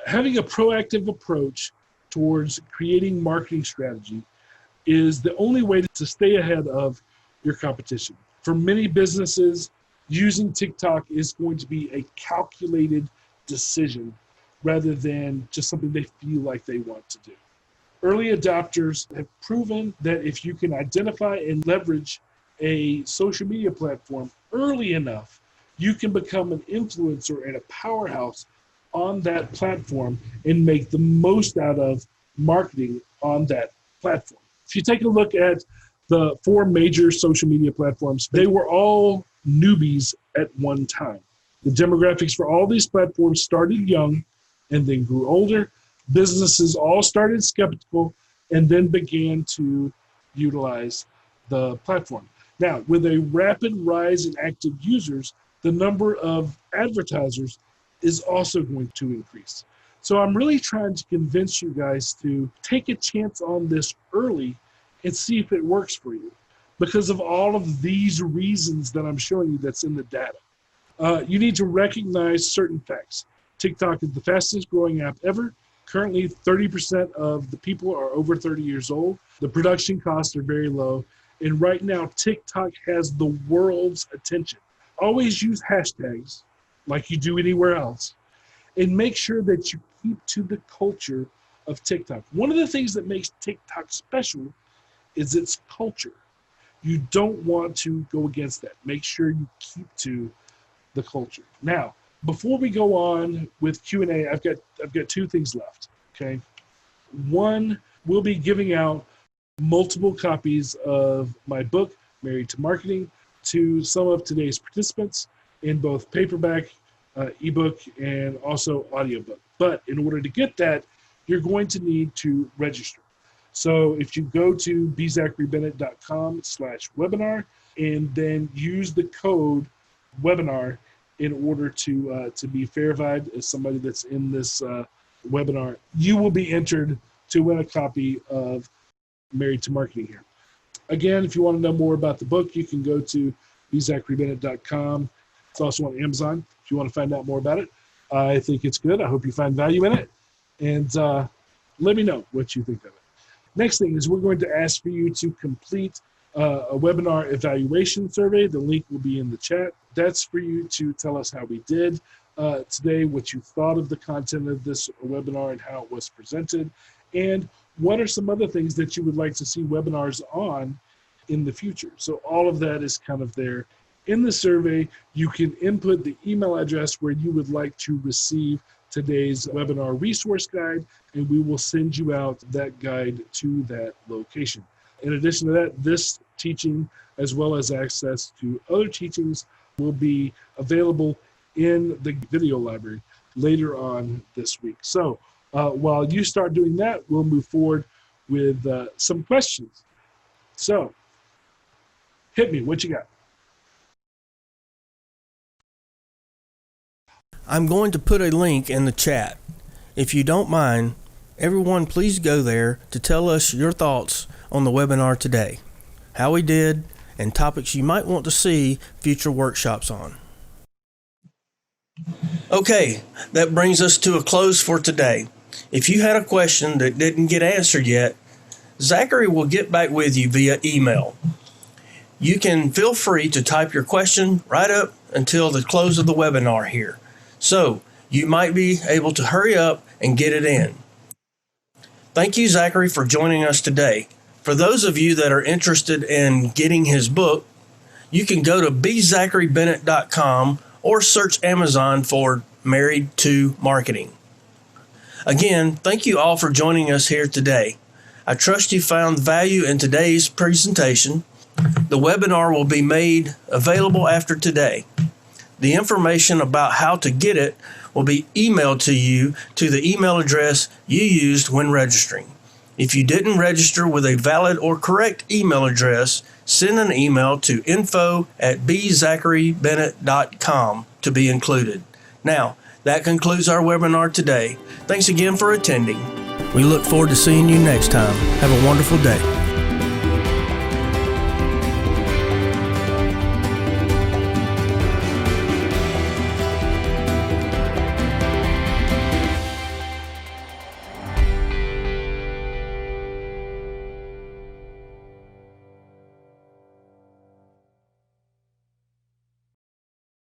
Having a proactive approach towards creating marketing strategy is the only way to stay ahead of your competition. For many businesses, using TikTok is going to be a calculated decision rather than just something they feel like they want to do. Early adopters have proven that if you can identify and leverage a social media platform early enough, you can become an influencer and a powerhouse on that platform and make the most out of marketing on that platform. If you take a look at the 4 major social media platforms, they were all newbies at one time. The demographics for all these platforms started young and then grew older. Businesses all started skeptical and then began to utilize the platform. Now, with a rapid rise in active users, the number of advertisers is also going to increase. So I'm really trying to convince you guys to take a chance on this early and see if it works for you because of all of these reasons that I'm showing you that's in the data. You need to recognize certain facts. TikTok is the fastest growing app ever. Currently, 30% of the people are over 30 years old. The production costs are very low. And right now, TikTok has the world's attention. Always use hashtags like you do anywhere else. And make sure that you keep to the culture of TikTok. One of the things that makes TikTok special is its culture. You don't want to go against that. Make sure you keep to the culture. Now, before we go on with Q&A, I've got 2 things left, okay? One, we'll be giving out multiple copies of my book, Married to Marketing, to some of today's participants in both paperback, ebook, and also audiobook. But in order to get that, you're going to need to register. So if you go to bzacharybennett.com/webinar and then use the code webinar in order to be verified as somebody that's in this webinar, you will be entered to win a copy of Married to Marketing here. Again, if you want to know more about the book, you can go to bzacharybennett.com. It's also on Amazon if you want to find out more about it. I think it's good. I hope you find value in it. And let me know what you think of it. Next thing is we're going to ask for you to complete a webinar evaluation survey. The link will be in the chat. That's for you to tell us how we did today, what you thought of the content of this webinar and how it was presented, and what are some other things that you would like to see webinars on in the future. So all of that is kind of there. In the survey, you can input the email address where you would like to receive today's webinar resource guide, and we will send you out that guide to that location. In addition to that, this teaching, as well as access to other teachings, will be available in the video library later on this week. So while you start doing that, we'll move forward with some questions. So hit me, what you got? I'm going to put a link in the chat. If you don't mind, everyone please go there to tell us your thoughts on the webinar today, how we did, and topics you might want to see future workshops on. Okay, that brings us to a close for today. If you had a question that didn't get answered yet, Zachary will get back with you via email. You can feel free to type your question right up until the close of the webinar here. So you might be able to hurry up and get it in. Thank you, Zachary, for joining us today. For those of you that are interested in getting his book, you can go to bzacharybennett.com or search Amazon for Married to Marketing. Again, thank you all for joining us here today. I trust you found value in today's presentation. The webinar will be made available after today. The information about how to get it will be emailed to you to the email address you used when registering. If you didn't register with a valid or correct email address, send an email to info@bzacharybennett.com to be included. Now, that concludes our webinar today. Thanks again for attending. We look forward to seeing you next time. Have a wonderful day.